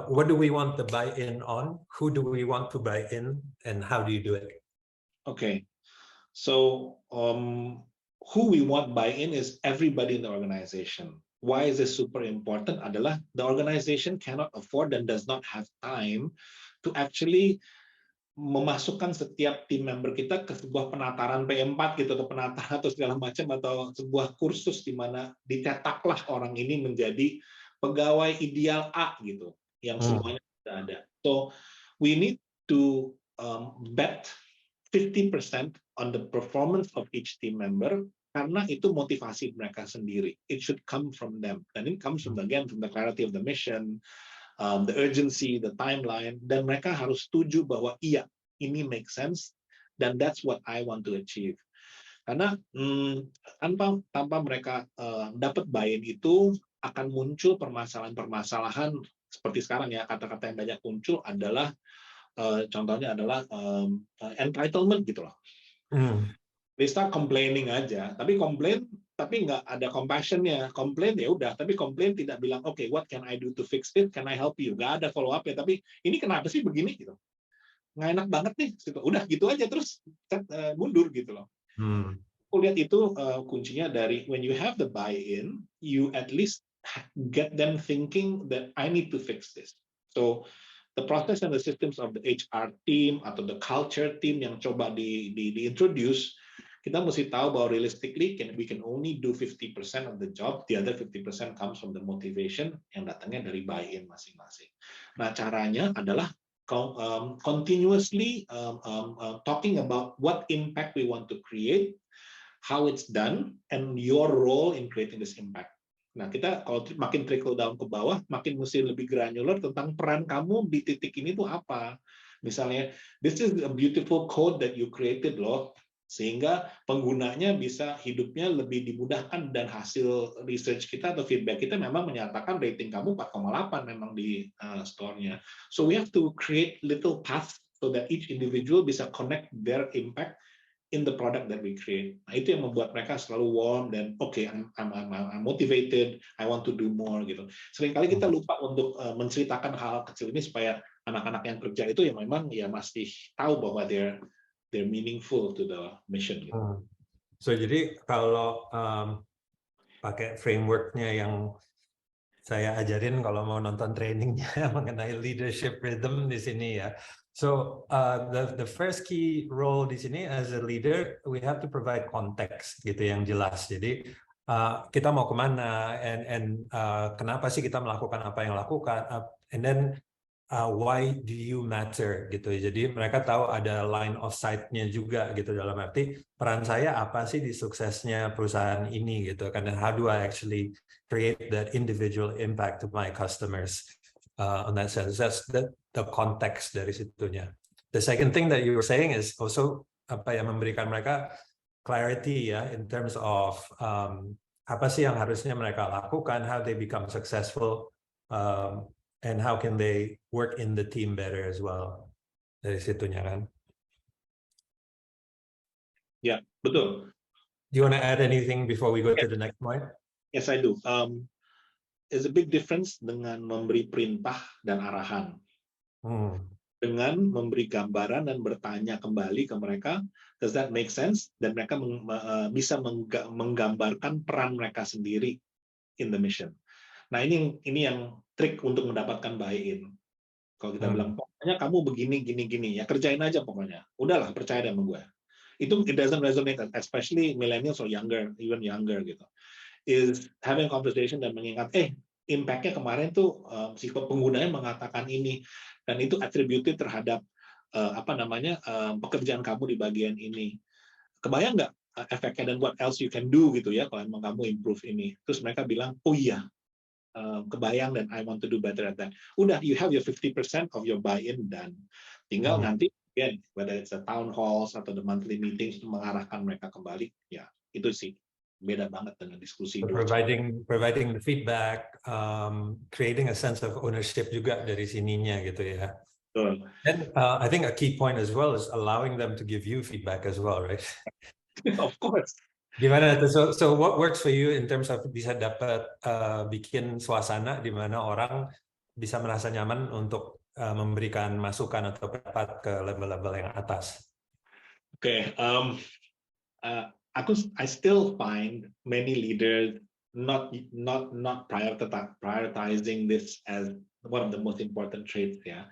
What do we want the buy-in on? Who do we want to buy in? And how do you do it? Okay. So who we want buy-in is everybody in the organization. Why is this super important? Adalah the organization cannot afford and does not have time to actually memasukkan setiap tim member kita ke sebuah penataran P4 gitu, atau penataran atau segala macam, atau sebuah kursus di mana dicetaklah orang ini menjadi pegawai ideal A gitu, yang semuanya sudah ada. So we need to bet 50% on the performance of each team member, karena itu motivasi mereka sendiri. It should come from them. And it comes from, again, from the clarity of the mission, the urgency, the timeline, dan mereka harus setuju bahwa iya, ini make sense, dan that's what I want to achieve. Karena tanpa mereka dapat buy-in itu, akan muncul permasalahan-permasalahan seperti sekarang ya, kata-kata yang banyak muncul adalah, contohnya adalah entitlement gitu loh. They start complaining aja, tapi nggak ada compassion-nya. Komplain ya udah, tapi komplain tidak bilang, okay, what can I do to fix it? Can I help you? Nggak ada follow up ya, tapi ini kenapa sih begini gitu? Nggak enak banget nih, gitu. Udah gitu aja terus mundur gitu loh. Aku lihat itu kuncinya dari when you have the buy-in, you at least get them thinking that I need to fix this. So the process and the systems of the HR team atau the culture team yang coba di-introduce, kita mesti tahu bahwa realistically we can only do 50% of the job, the other 50% comes from the motivation yang datangnya dari buy-in masing-masing. Nah, caranya adalah continuously talking about what impact we want to create, how it's done, and your role in creating this impact. Nah, kita kalau makin trickle down ke bawah, makin mesti lebih granular tentang peran kamu di titik ini tuh apa. Misalnya, this is a beautiful code that you created loh, sehingga penggunanya bisa hidupnya lebih dimudahkan, dan hasil research kita atau feedback kita memang menyatakan rating kamu 4,8 memang di store-nya. So we have to create little paths so that each individual bisa connect their impact in the product that we create. Nah, itu yang membuat mereka selalu warm dan okay, I'm motivated, I want to do more gitu. Seringkali kita lupa untuk menceritakan hal kecil ini supaya anak-anak yang kerja itu yang memang ya masih tahu bahwa they're meaningful to the mission gitu. So jadi kalau pakai frameworknya yang saya ajarin kalau mau nonton trainingnya mengenai leadership rhythm di sini ya. So the first key role di sini as a leader, we have to provide context gitu yang jelas. Jadi kita mau kemana, and kenapa sih kita melakukan apa yang lakukan, and then why do you matter gitu. Jadi mereka tahu ada line of sight-nya juga gitu, dalam arti peran saya apa sih di suksesnya perusahaan ini gitu. Karena how do I actually create that individual impact to my customers on that sense. That's the context dari situnya. The second thing that you were saying is also apa yang memberikan mereka clarity ya in terms of apa sih yang harusnya mereka lakukan, how they become successful, and how can they work in the team better as well. Dari situnya kan. Ya, betul. Do you want to add anything before we go to the next point? Yes, I do. There's a big difference dengan memberi perintah dan arahan. Dengan memberi gambaran dan bertanya kembali ke mereka, does that make sense? Dan mereka bisa menggambarkan peran mereka sendiri in the mission. Nah, ini yang trik untuk mendapatkan buy-in. Kalau kita bilang, pokoknya kamu begini, gini, ya kerjain aja pokoknya. Udahlah, percaya sama gue. Itu it doesn't resonate, especially millennials or younger, even younger gitu. Is having a conversation dan mengingat, impact-nya kemarin tuh si penggunanya mengatakan ini, dan itu attributed terhadap pekerjaan kamu di bagian ini. Kebayang nggak efeknya dan what else you can do gitu ya kalau emang kamu improve ini. Terus mereka bilang, oh iya, kebayang dan I want to do better at that. Udah, you have your 50% of your buy-in done. Tinggal nanti, again, whether it's the town halls atau the monthly meetings, mengarahkan mereka kembali, ya itu sih beda banget dengan diskusi. So providing the feedback, creating a sense of ownership juga dari sininya gitu ya. And I think a key point as well is allowing them to give you feedback as well, right? Of course. Gimana tuh? So what works for you in terms of bisa dapat bikin suasana di mana orang bisa merasa nyaman untuk memberikan masukan atau pendapat ke level-level yang atas? Okay. I still find many leaders not prioritizing this as one of the most important traits ya,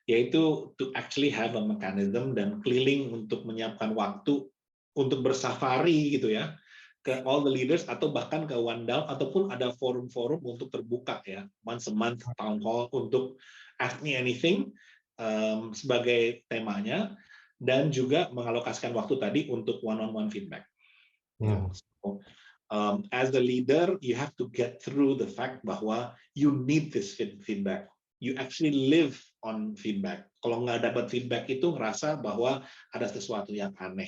yaitu to actually have a mechanism dan keliling untuk menyiapkan waktu untuk bersafari gitu ya ke all the leaders atau bahkan ke one down ataupun ada forum-forum untuk terbuka ya, once a month town hall untuk ask me anything sebagai temanya, dan juga mengalokasikan waktu tadi untuk one-on-one feedback. So, as the leader, you have to get through the fact bahwa you need this feedback. You actually live on feedback. Kalau nggak dapat feedback itu ngerasa bahwa ada sesuatu yang aneh.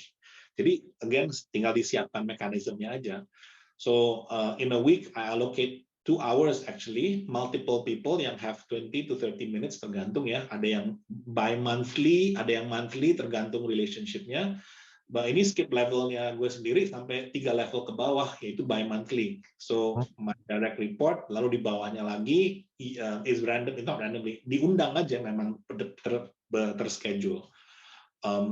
Jadi, again, tinggal disiapkan mekanismenya aja. So, in a week, I allocate 2 hours actually, multiple people yang have 20 to 30 minutes tergantung ya. Ada yang bi-monthly, ada yang monthly tergantung relationship-nya. Ini skip levelnya gue sendiri sampai 3 level ke bawah, yaitu bi-monthly. So, my direct report, lalu di bawahnya lagi is random, not randomly, diundang aja memang terschedule.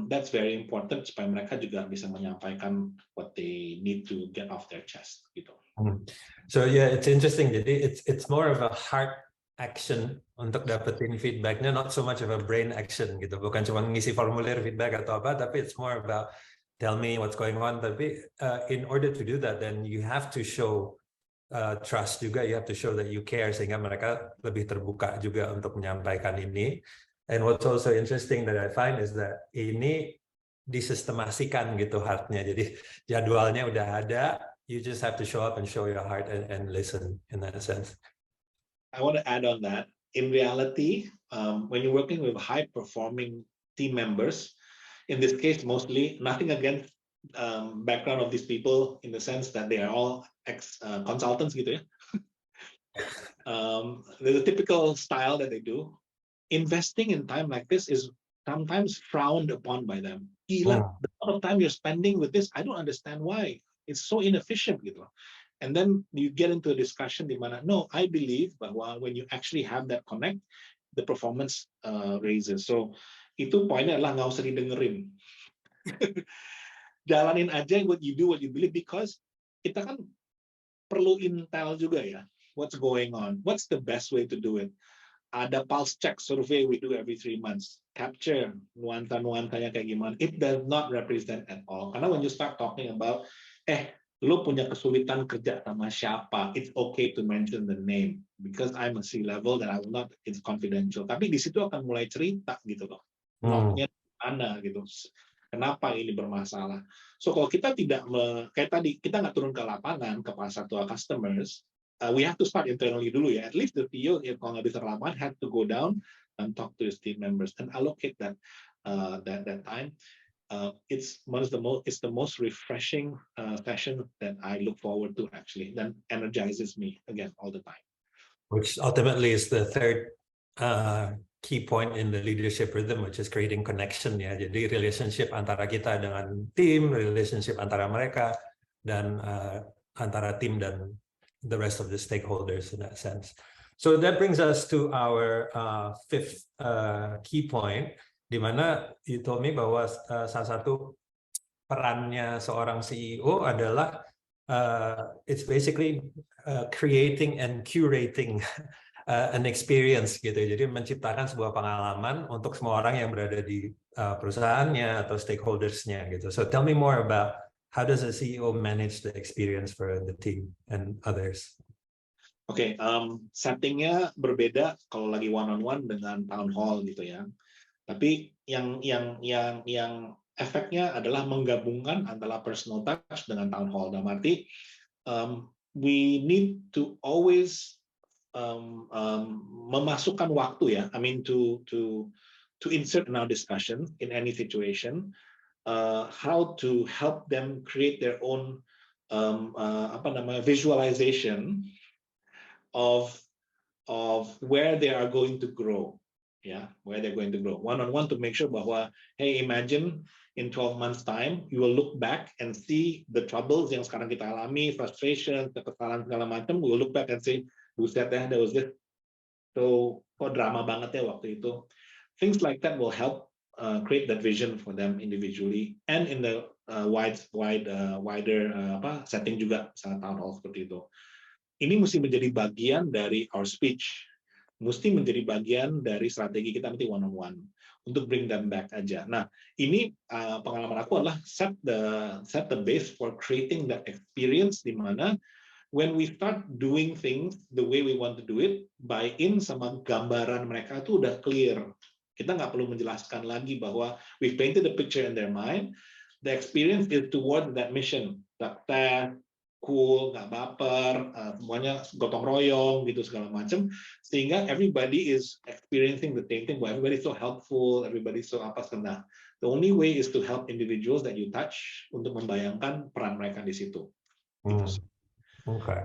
That's very important supaya mereka juga bisa menyampaikan what they need to get off their chest gitu. So yeah, it's interesting. Jadi it's more of a heart action untuk dapetin feedbacknya, not so much of a brain action gitu. Bukan cuma ngisi formulir feedback atau apa, tapi it's more about tell me what's going on. Tapi in order to do that, then you have to show trust juga. You have to show that you care sehingga mereka lebih terbuka juga untuk menyampaikan ini. And what's also interesting that I find is that ini disistemasikan gitu heartnya. Jadi jadwalnya udah ada. You just have to show up and show your heart and listen in that sense. I want to add on that. In reality, when you're working with high-performing team members, in this case, mostly nothing against background of these people in the sense that they are all ex-consultants gitu ya. The typical style that they do. Investing in time like this is sometimes frowned upon by them. Gila, the amount of time you're spending with this, I don't understand why. It's so inefficient gitu. And then you get into a discussion di mana, no, I believe bahwa when you actually have that connect, the performance raises. So itu poinnya adalah nggak usah didengerin. Jalanin aja what you do, what you believe, because kita kan perlu intel juga ya. What's going on? What's the best way to do it? Ada pulse check survey we do every 3 months. Capture nuansa-nuansanya kayak gimana. It does not represent at all. Karena when you start talking about, lu punya kesulitan kerja sama siapa, it's okay to mention the name. Because I'm a C-level dan I will not, it's confidential. Tapi di situ akan mulai cerita gitu loh. Notnya mana gitu. Kenapa ini bermasalah. So kalau kita tidak, kayak tadi, kita nggak turun ke lapangan, ke satu customers, we have to start internally dulu ya. At least the CEO, kalau nggak bisa ke lapangan, had to go down and talk to his team members and allocate that time. It's the most refreshing session that I look forward to actually. That energizes me again all the time. Which ultimately is the third key point in the leadership rhythm, which is creating connection ya. Jadi relationship antara kita dengan tim, relationship antara mereka, dan antara tim dan the rest of the stakeholders in that sense. So that brings us to our fifth key point, di mana you told me bahwa salah satu perannya seorang CEO adalah it's basically creating and curating an experience gitu. Jadi menciptakan sebuah pengalaman untuk semua orang yang berada di perusahaannya atau stakeholders-nya gitu. So tell me more about how does a CEO manage the experience for the team and others? Oke, settingnya berbeda kalau lagi one-on-one dengan town hall gitu ya. Tapi yang efeknya adalah menggabungkan antara personal touch dengan town hall. Dalam arti, we need to always memasukkan waktu ya. I mean to insert in our discussion in any situation, how to help them create their own visualization of where they are going to grow, where they're going to grow. One-on-one to make sure bahwa, hey, imagine in 12 months time, you will look back and see the troubles yang sekarang kita alami, frustration, kekesalan segala macam. We will look back and say, buset ya, there was this. So, kok drama banget ya waktu itu. Things like that will help create that vision for them individually and in the wider setting juga, misalnya town hall seperti itu. Ini mesti menjadi bagian dari our speech, mesti menjadi bagian dari strategi kita nanti one-on-one untuk bring them back aja. Nah, ini pengalaman aku adalah set the base for creating that experience di mana when we start doing things the way we want to do it, buy-in sama gambaran mereka itu udah clear. Kita nggak perlu menjelaskan lagi bahwa we painted the picture in their mind, the experience is toward that mission, success, cool, nggak baper, semuanya gotong royong gitu segala macam, sehingga everybody is experiencing the same thing. Everybody is so helpful, everybody so apa kena. The only way is to help individuals that you touch untuk membayangkan peran mereka di situ. Okay.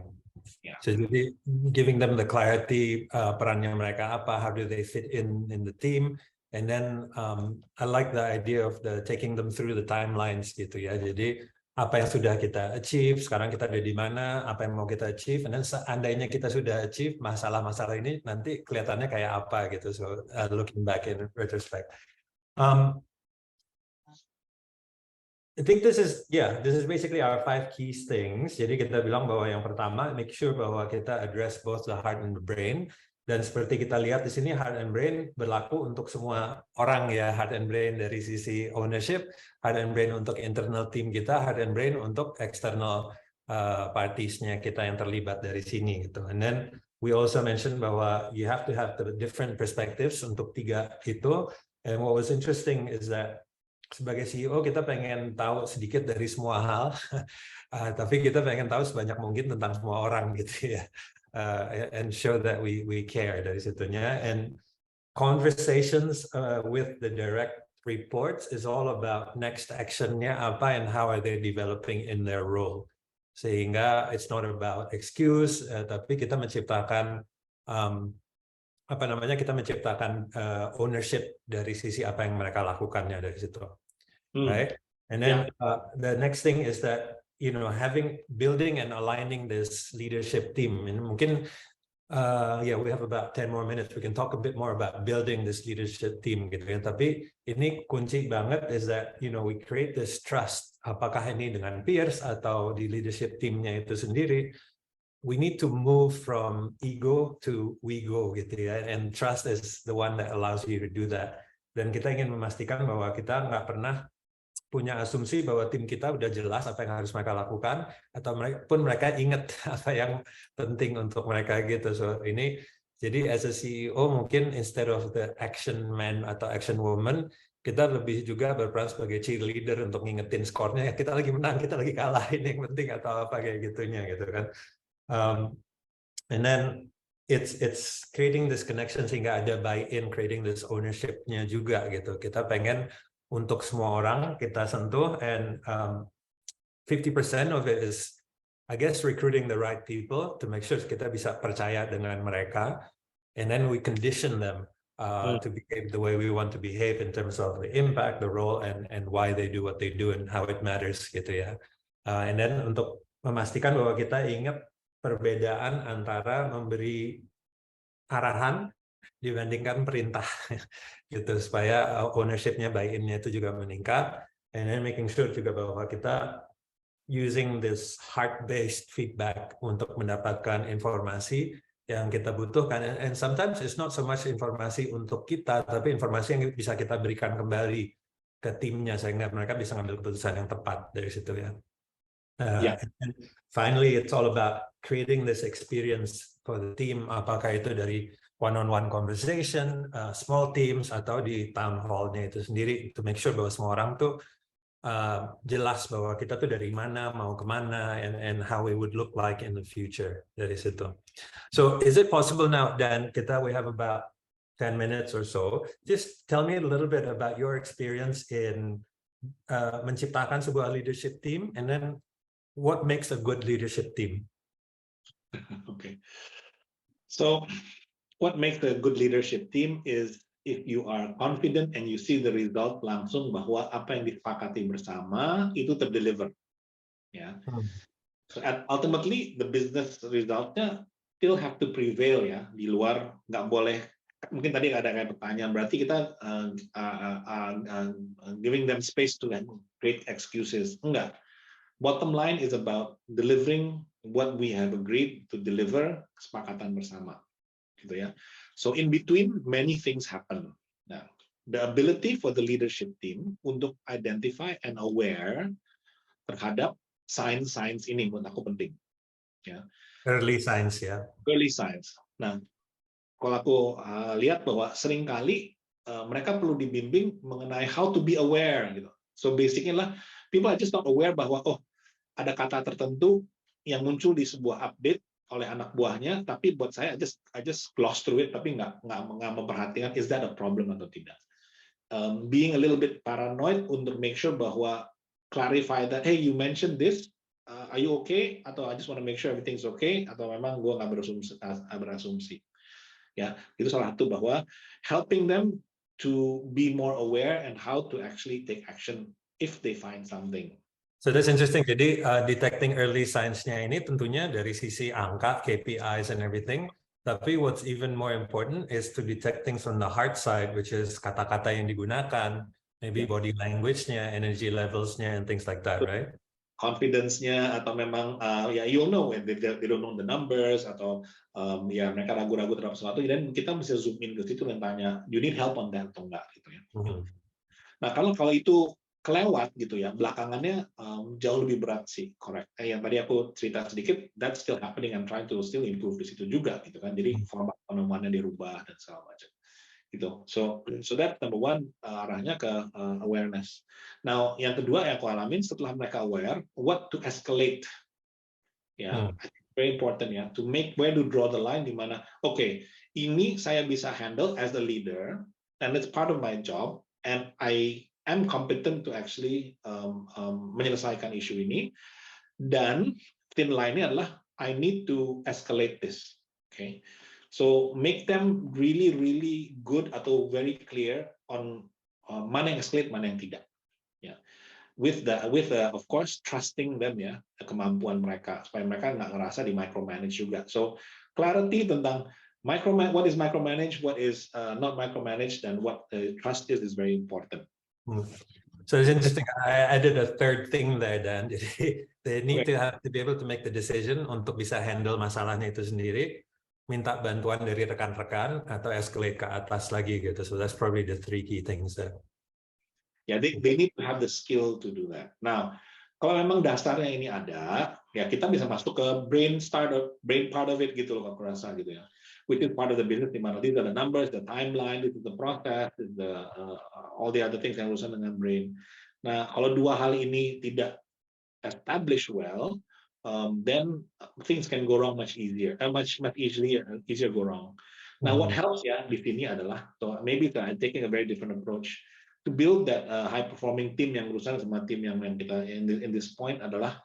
Yeah. So jadi giving them the clarity perannya mereka apa, how do they fit in the team, and then I like the idea of taking them through the timelines gitu ya. Jadi apa yang sudah kita achieve, sekarang kita ada di mana, apa yang mau kita achieve, dan seandainya kita sudah achieve, masalah-masalah ini nanti kelihatannya kayak apa gitu. So looking back in retrospect. I think this is basically our 5 key things. Jadi kita bilang bahwa yang pertama, make sure bahwa kita address both the heart and the brain. Dan seperti kita lihat di sini, heart and brain berlaku untuk semua orang ya. Heart and brain dari sisi ownership, heart and brain untuk internal team kita, heart and brain untuk external parties-nya kita yang terlibat dari sini gitu. And then we also mentioned bahwa you have to have the different perspectives untuk 3 itu. And what was interesting is that sebagai CEO kita pengen tahu sedikit dari semua hal, tapi kita pengen tahu sebanyak mungkin tentang semua orang gitu ya. And show that we care dari situnya. And conversations with the direct reports is all about next actionnya apa and how are they developing in their role. Sehingga it's not about excuse, tapi kita menciptakan kita menciptakan ownership dari sisi apa yang mereka lakukannya dari situ, right? And then the next thing is that building and aligning this leadership team. And mungkin we have about 10 more minutes. We can talk a bit more about building this leadership team gitu ya. Tapi ini kunci banget is that we create this trust. Apakah ini dengan peers atau di leadership teamnya itu sendiri? We need to move from ego to we go gitu ya. And trust is the one that allows you to do that. Dan kita ingin memastikan bahwa kita nggak pernah punya asumsi bahwa tim kita udah jelas apa yang harus mereka lakukan, atau mereka ingat apa yang penting untuk mereka gitu. So ini jadi as a CEO mungkin instead of the action man atau action woman, kita lebih juga berperan sebagai cheerleader untuk ngingetin skornya, kita lagi menang, kita lagi kalah, ini yang penting atau apa kayak gitunya gitu kan. And then it's creating this connection sehingga ada buy-in, creating this ownership-nya juga gitu. Kita pengen untuk semua orang kita sentuh, and 50% of it is, I guess, recruiting the right people to make sure kita bisa percaya dengan mereka, and then we condition them to behave the way we want to behave in terms of the impact, the role, and why they do what they do and how it matters gitu ya. And then untuk memastikan bahwa kita ingat perbedaan antara memberi arahan dibandingkan perintah gitu, supaya ownership-nya, buy-in-nya itu juga meningkat, and then making sure juga bahwa kita using this heart-based feedback untuk mendapatkan informasi yang kita butuhkan, and sometimes it's not so much informasi untuk kita, tapi informasi yang bisa kita berikan kembali ke timnya sehingga mereka bisa ngambil keputusan yang tepat dari situ ya. And finally, it's all about creating this experience for the team, apakah itu dari one-on-one conversation, small teams, atau di town hall-nya itu sendiri, to make sure bahwa semua orang tuh jelas bahwa kita tuh dari mana, mau kemana, and how we would look like in the future dari situ. So, is it possible now, Dan, we have about 10 minutes or so, just tell me a little bit about your experience in menciptakan sebuah leadership team, and then what makes a good leadership team? Okay. So what makes a good leadership team is if you are confident and you see the result langsung bahwa apa yang disepakati bersama itu terdeliver. Ya. So ultimately the business resultnya still have to prevail ya, di luar nggak boleh. Mungkin tadi ada kayak pertanyaan, berarti kita giving them space to create excuses. Enggak. Bottom line is about delivering what we have agreed to deliver, kesepakatan bersama, gitu ya. So in between many things happen. Nah, the ability for the leadership team untuk identify and aware terhadap signs ini menurut aku penting. Ya. Early signs ya. Early signs. Nah, kalau aku lihat bahwa seringkali mereka perlu dibimbing mengenai how to be aware gitu. So basically lah, people are just not aware bahwa ada kata tertentu yang muncul di sebuah update oleh anak buahnya, tapi buat saya I just gloss through it, tapi nggak memperhatikan is that a problem atau tidak. Being a little bit paranoid untuk make sure bahwa clarify that, hey, you mentioned this, are you okay? Atau I just want to make sure everything's okay? Atau memang gue nggak berasumsi. Ya, itu salah satu bahwa helping them to be more aware and how to actually take action if they find something. So that's interesting. Jadi detecting early signs-nya ini tentunya dari sisi angka, KPIs and everything. Tapi what's even more important is to detect things from the heart side, which is kata-kata yang digunakan, maybe body language-nya, energy levels-nya, and things like that, right? Confidence-nya atau memang ya you'll know when they don't know the numbers atau ya mereka ragu-ragu terhadap sesuatu, dan kita bisa zoom in ke situ dan tanya, you need help on that atau enggak gitu ya. Nah kalau itu kelewat gitu ya, belakangannya jauh lebih berat sih, correct. Yang tadi aku cerita sedikit, that's still happening, I'm trying to still improve di situ juga gitu kan. Jadi format penemuannya dirubah dan segala macam. Gitu. So that number one, arahnya ke awareness. Now yang kedua yang aku alamin setelah mereka aware, what to escalate. Ya, very important ya, to make where to draw the line di mana, okay, ini saya bisa handle as a leader, and it's part of my job, and I am competent to actually menyelesaikan isu ini, dan thin line-nya adalah I need to escalate this. Okay, so make them really really good atau very clear on mana yang escalate, mana yang tidak. Ya, with of course trusting them ya, kemampuan mereka supaya mereka nggak ngerasa di micromanage juga. So clarity tentang what is micromanage, what is not micromanage, dan what trust is very important. So it's interesting. I added a third thing there, Dan. They need to be able to make the decision untuk bisa handle masalahnya itu sendiri, minta bantuan dari rekan-rekan atau escalate ke atas lagi gitu. So that's probably the three key things there. Ya, they need to have the skill to do that. Now, kalau memang dasarnya ini ada, ya kita bisa masuk ke brain part of it gitu loh, aku rasa gitu ya. Which is part of the business, di mana these are the numbers, the timeline, this is the process, all the other things yang urusan dengan brain. Nah, kalau dua hal ini tidak established well, then things can go wrong much easier go wrong. Now, what helps ya di sini adalah, so maybe taking a very different approach to build that high performing team yang berusaha sama tim yang kita in this point adalah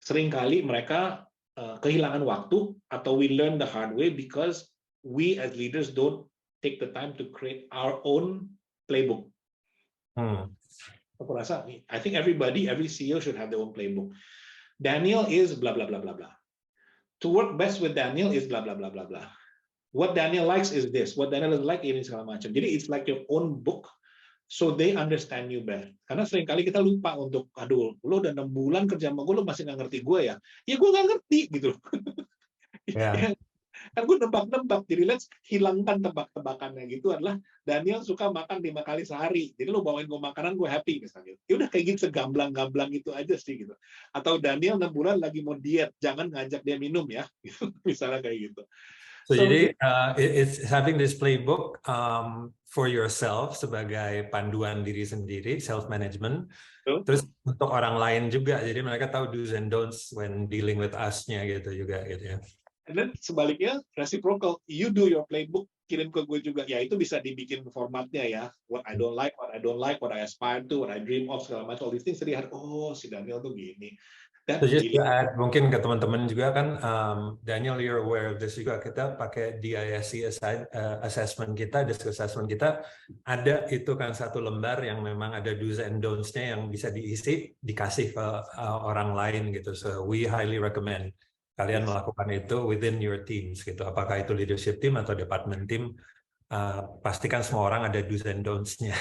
seringkali mereka kehilangan waktu atau we learn the hard way because we as leaders don't take the time to create our own playbook. Aku rasa, I think every CEO should have their own playbook. Daniel is blah blah blah blah blah. To work best with Daniel is blah blah blah blah blah. What Daniel likes is this. What Daniel is like ini segala macam. Jadi it's like your own book, so they understand you better. Karena seringkali kita lupa untuk, aduh, lo udah 6 bulan kerja sama gue, lo masih nggak ngerti gue ya? Ya gue nggak ngerti gitu. Yeah. Kan gue nebak-nebak, jadi let's hilangkan tebak-tebakannya gitu adalah Daniel suka makan 5 kali sehari, jadi lo bawain gue makanan gue happy misalnya. Ya udah kayak gitu, segamblang-gamblang itu aja sih gitu. Atau Daniel 6 bulan lagi mau diet, jangan ngajak dia minum ya, misalnya kayak gitu. So jadi it's having this playbook for yourself sebagai panduan diri sendiri, self management. Terus untuk orang lain juga, jadi mereka tahu do's and don'ts when dealing with us-nya gitu juga gitu ya. And then sebaliknya reciprocal, you do your playbook, kirim ke gue juga. Ya itu bisa dibikin formatnya ya. What I don't like, what I don't like, what I aspire to, what I dream of, segala macam. All these things terlihat, oh si Daniel tuh gini. So just to add, mungkin ke teman-teman juga kan, Daniel, you're aware of this juga, kita pakai DISC assessment kita, DISC assessment kita, ada itu kan satu lembar yang memang ada do's and don'ts-nya yang bisa diisi, dikasih ke orang lain gitu. So we highly recommend kalian melakukan itu within your teams gitu. Apakah itu leadership team atau department team, pastikan semua orang ada do's and don'ts-nya.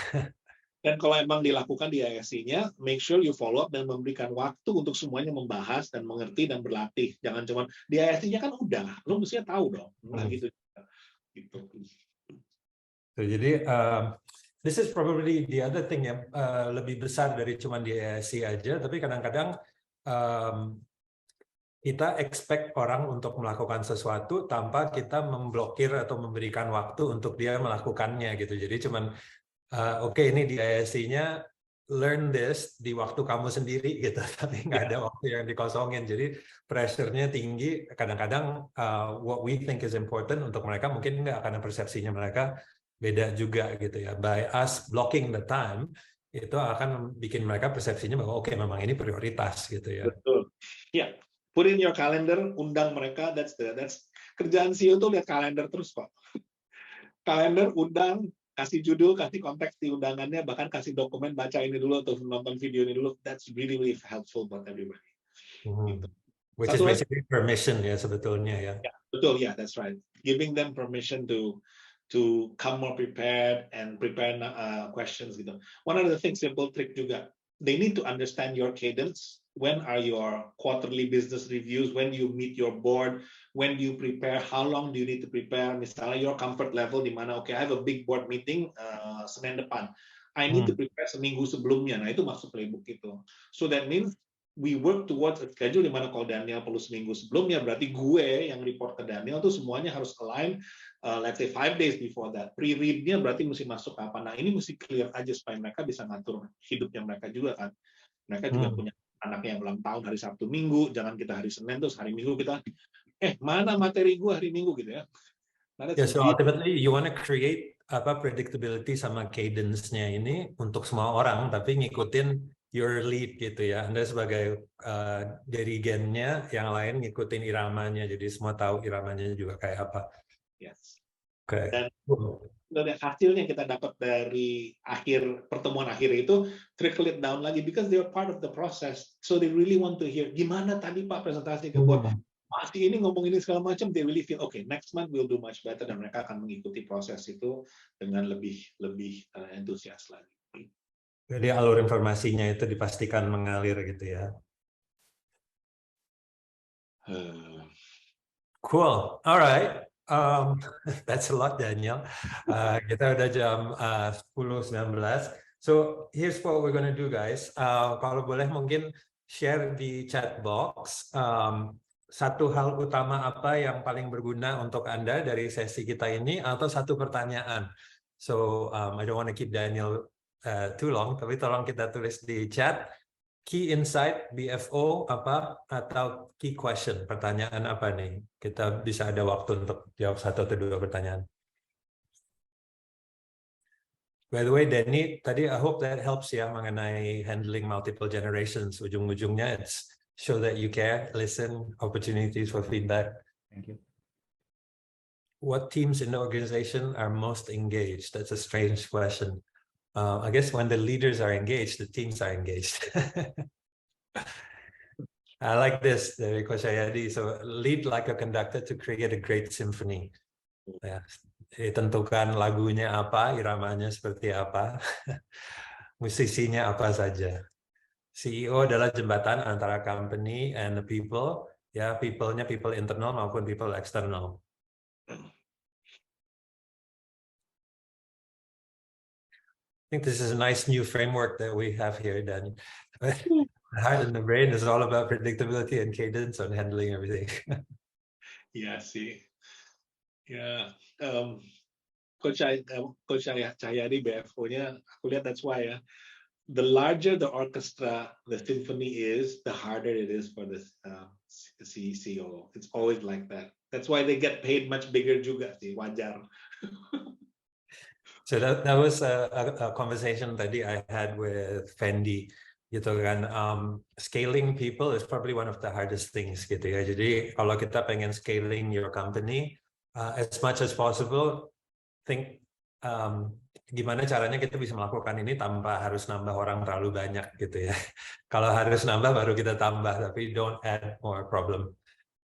Dan kalau emang dilakukan di ISC-nya, make sure you follow up dan memberikan waktu untuk semuanya membahas dan mengerti dan berlatih. Jangan cuma di ISC-nya kan udah, lo mestinya tahu dong. Nah, gitu. So, jadi this is probably the other thing yang lebih besar dari cuma di ISC aja, tapi kadang-kadang kita expect orang untuk melakukan sesuatu tanpa kita memblokir atau memberikan waktu untuk dia melakukannya gitu. Jadi cuman oke, ini di ISC-nya learn this di waktu kamu sendiri gitu, tapi nggak ada waktu yang dikosongin. Jadi pressure-nya tinggi. Kadang-kadang what we think is important untuk mereka mungkin nggak, karena persepsinya mereka beda juga gitu ya. By us blocking the time, itu akan bikin mereka persepsinya bahwa oke, memang ini prioritas gitu ya. Betul. Ya, put in your calendar, undang mereka. That's kerjaan CEO tuh lihat kalender terus kok. Kalender, undang, kasih judul, kasih konteks di undangannya, bahkan kasih dokumen, baca ini dulu atau nonton video ini dulu. That's really really helpful buat everybody. Gitu. Which is basically permission ya sebetulnya ya. Ya, betul ya, that's right. Giving them permission to come more prepared and prepare questions gitu. One of the things, simple trick juga, they need to understand your cadence. When are your quarterly business reviews? When do you meet your board? When do you prepare? How long do you need to prepare? Misalnya your comfort level di mana, okay, I have a big board meeting Senin depan. I need to prepare seminggu sebelumnya. Nah, itu masuk playbook itu. So that means we work towards a schedule di mana kalau Daniel perlu seminggu sebelumnya, berarti gue yang report ke Daniel tuh semuanya harus align, let's say 5 days before that. Pre-read-nya berarti mesti masuk kapan. Nah, ini mesti clear aja supaya mereka bisa ngatur hidupnya mereka juga kan. Mereka juga punya anaknya yang ulang tahun hari Sabtu Minggu, jangan kita hari Senin terus hari Minggu kita mana materi gue hari Minggu gitu ya. So ultimately you want to create predictability sama cadence-nya ini untuk semua orang, tapi ngikutin your lead gitu ya. Anda sebagai dirigennya, yang lain ngikutin iramanya, jadi semua tahu iramanya juga kayak apa. Yes. Okay. Dan hasilnya kita dapat dari pertemuan akhir itu, trickle it down lagi because they are part of the process, so they really want to hear gimana tadi Pak presentasi ke board, masih ini ngomong ini segala macam. They really feel okay, next month we'll do much better, dan mereka akan mengikuti proses itu dengan lebih antusias lagi. Jadi alur informasinya itu dipastikan mengalir gitu ya. Cool, alright. That's a lot, Daniel. Kita udah jam 10.19. So here's what we're gonna do, guys. Kalau boleh mungkin share di chat box satu hal utama apa yang paling berguna untuk Anda dari sesi kita ini, atau satu pertanyaan. So I don't want to keep Daniel too long, tapi tolong kita tulis di chat. Key insight BFO apa, atau key question, pertanyaan apa nih? Kita bisa ada waktu untuk jawab 1 atau 2 pertanyaan. By the way, Danny, tadi I hope that helps ya mengenai handling multiple generations. Ujung-ujungnya it's show that you care, listen, opportunities for feedback. Thank you. What teams in the organization are most engaged? That's a strange question. I guess when the leaders are engaged, the teams are engaged. I like this dari Coach Jayadi. So lead like a conductor to create a great symphony. Ya, tentukan lagunya apa, iramanya seperti apa, musisinya apa saja. CEO adalah jembatan antara company and the people. Ya, people-nya people internal maupun people eksternal. I think this is a nice new framework that we have here, Dan. The heart and the brain is all about predictability and cadence on handling everything. Iya sih. Ya, Coach Cahyadi BFO-nya, aku lihat that's why ya. The larger the orchestra, the symphony is, the harder it is for the CEO. It's always like that. That's why they get paid much bigger juga sih, wajar. So that was a conversation tadi I had with Fendi, gitu kan. Scaling people is probably one of the hardest things, gitu ya. Jadi kalau kita pengen scaling your company, as much as possible, think gimana caranya kita bisa melakukan ini tanpa harus nambah orang terlalu banyak, gitu ya. Kalau harus nambah baru kita tambah, tapi don't add more problem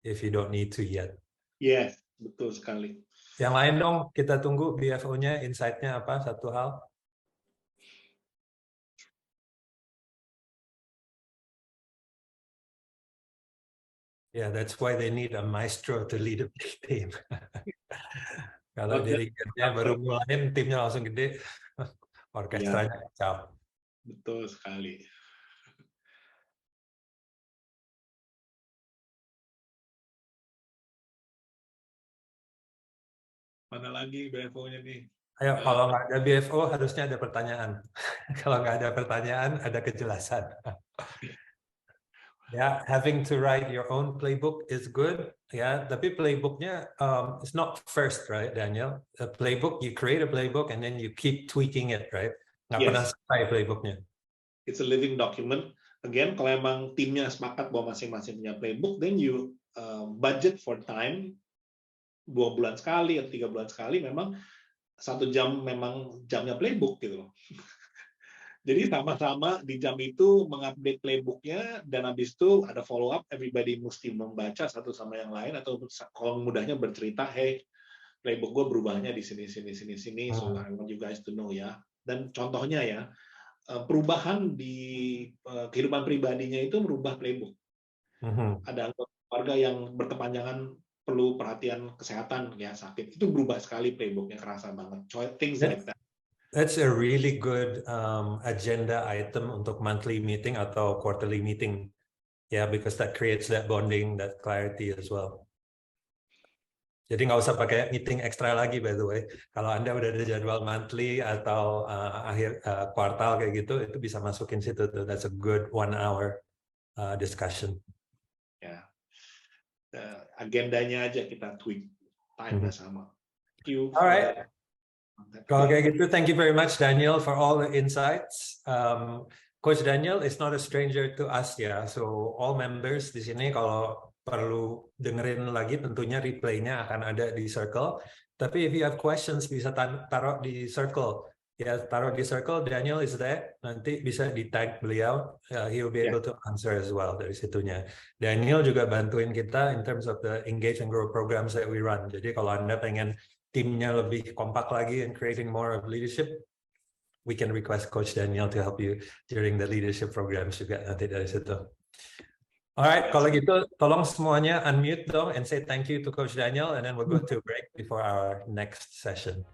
if you don't need to yet. Yes, betul sekali. Yang lain dong, kita tunggu BFO-nya, insight-nya apa, satu hal? Yeah, that's why they need a maestro to lead a big team. Kalau dirigennya baru mulai, timnya langsung gede, orkestranya kacau. Betul sekali. Mana lagi BFO-nya nih? Ayo, kalau nggak ada BFO harusnya ada pertanyaan. Kalau nggak ada pertanyaan, ada kejelasan. Ya, having to write your own playbook is good. Ya, tapi playbooknya is not first, right, Daniel? A playbook, you create a playbook and then you keep tweaking it, right? Nggak pernah selesai playbooknya. It's a living document. Again, kalau emang timnya sepakat bahwa masing-masing punya playbook, then you budget for time. 2 bulan sekali atau 3 bulan sekali, memang 1 jam memang jamnya playbook gitu loh. Jadi sama-sama di jam itu mengupdate playbooknya, dan habis itu ada follow up, everybody mesti membaca satu sama yang lain, atau kalau mudahnya bercerita, hey, playbook gue berubahnya di sini, so I want you guys to know ya. Dan contohnya ya, perubahan di kehidupan pribadinya itu merubah playbook. Ada anggota keluarga yang berkepanjangan perlu perhatian kesehatan, ya sakit, itu berubah sekali playbooknya, kerasa banget. Things like that. That's a really good agenda item untuk monthly meeting atau quarterly meeting. Yeah, because that creates that bonding, that clarity as well. Jadi nggak usah pakai meeting ekstra lagi, by the way. Kalau Anda udah ada jadwal monthly atau akhir kuartal kayak gitu, itu bisa masukin situ. That's a good 1 hour discussion. Ya, agendanya aja kita tweak, time-nya sama. Thank you. Alright. Kalau kayak gitu, thank you very much, Daniel, for all the insights. Coach Daniel is not a stranger to us ya. So all members di sini kalau perlu dengerin lagi, tentunya replaynya akan ada di Circle. Tapi if you have questions, bisa taruh di Circle. Ya, taruh di Circle, Daniel is there. Nanti bisa di-tag beliau. He will be able to answer as well dari situnya. Daniel juga bantuin kita in terms of the engage and grow programs that we run. Jadi kalau Anda pengen timnya lebih kompak lagi and creating more of leadership, we can request Coach Daniel to help you during the leadership programs juga nanti dari situ. Alright, kalau gitu tolong semuanya unmute dong and say thank you to Coach Daniel, and then we'll go to break before our next session.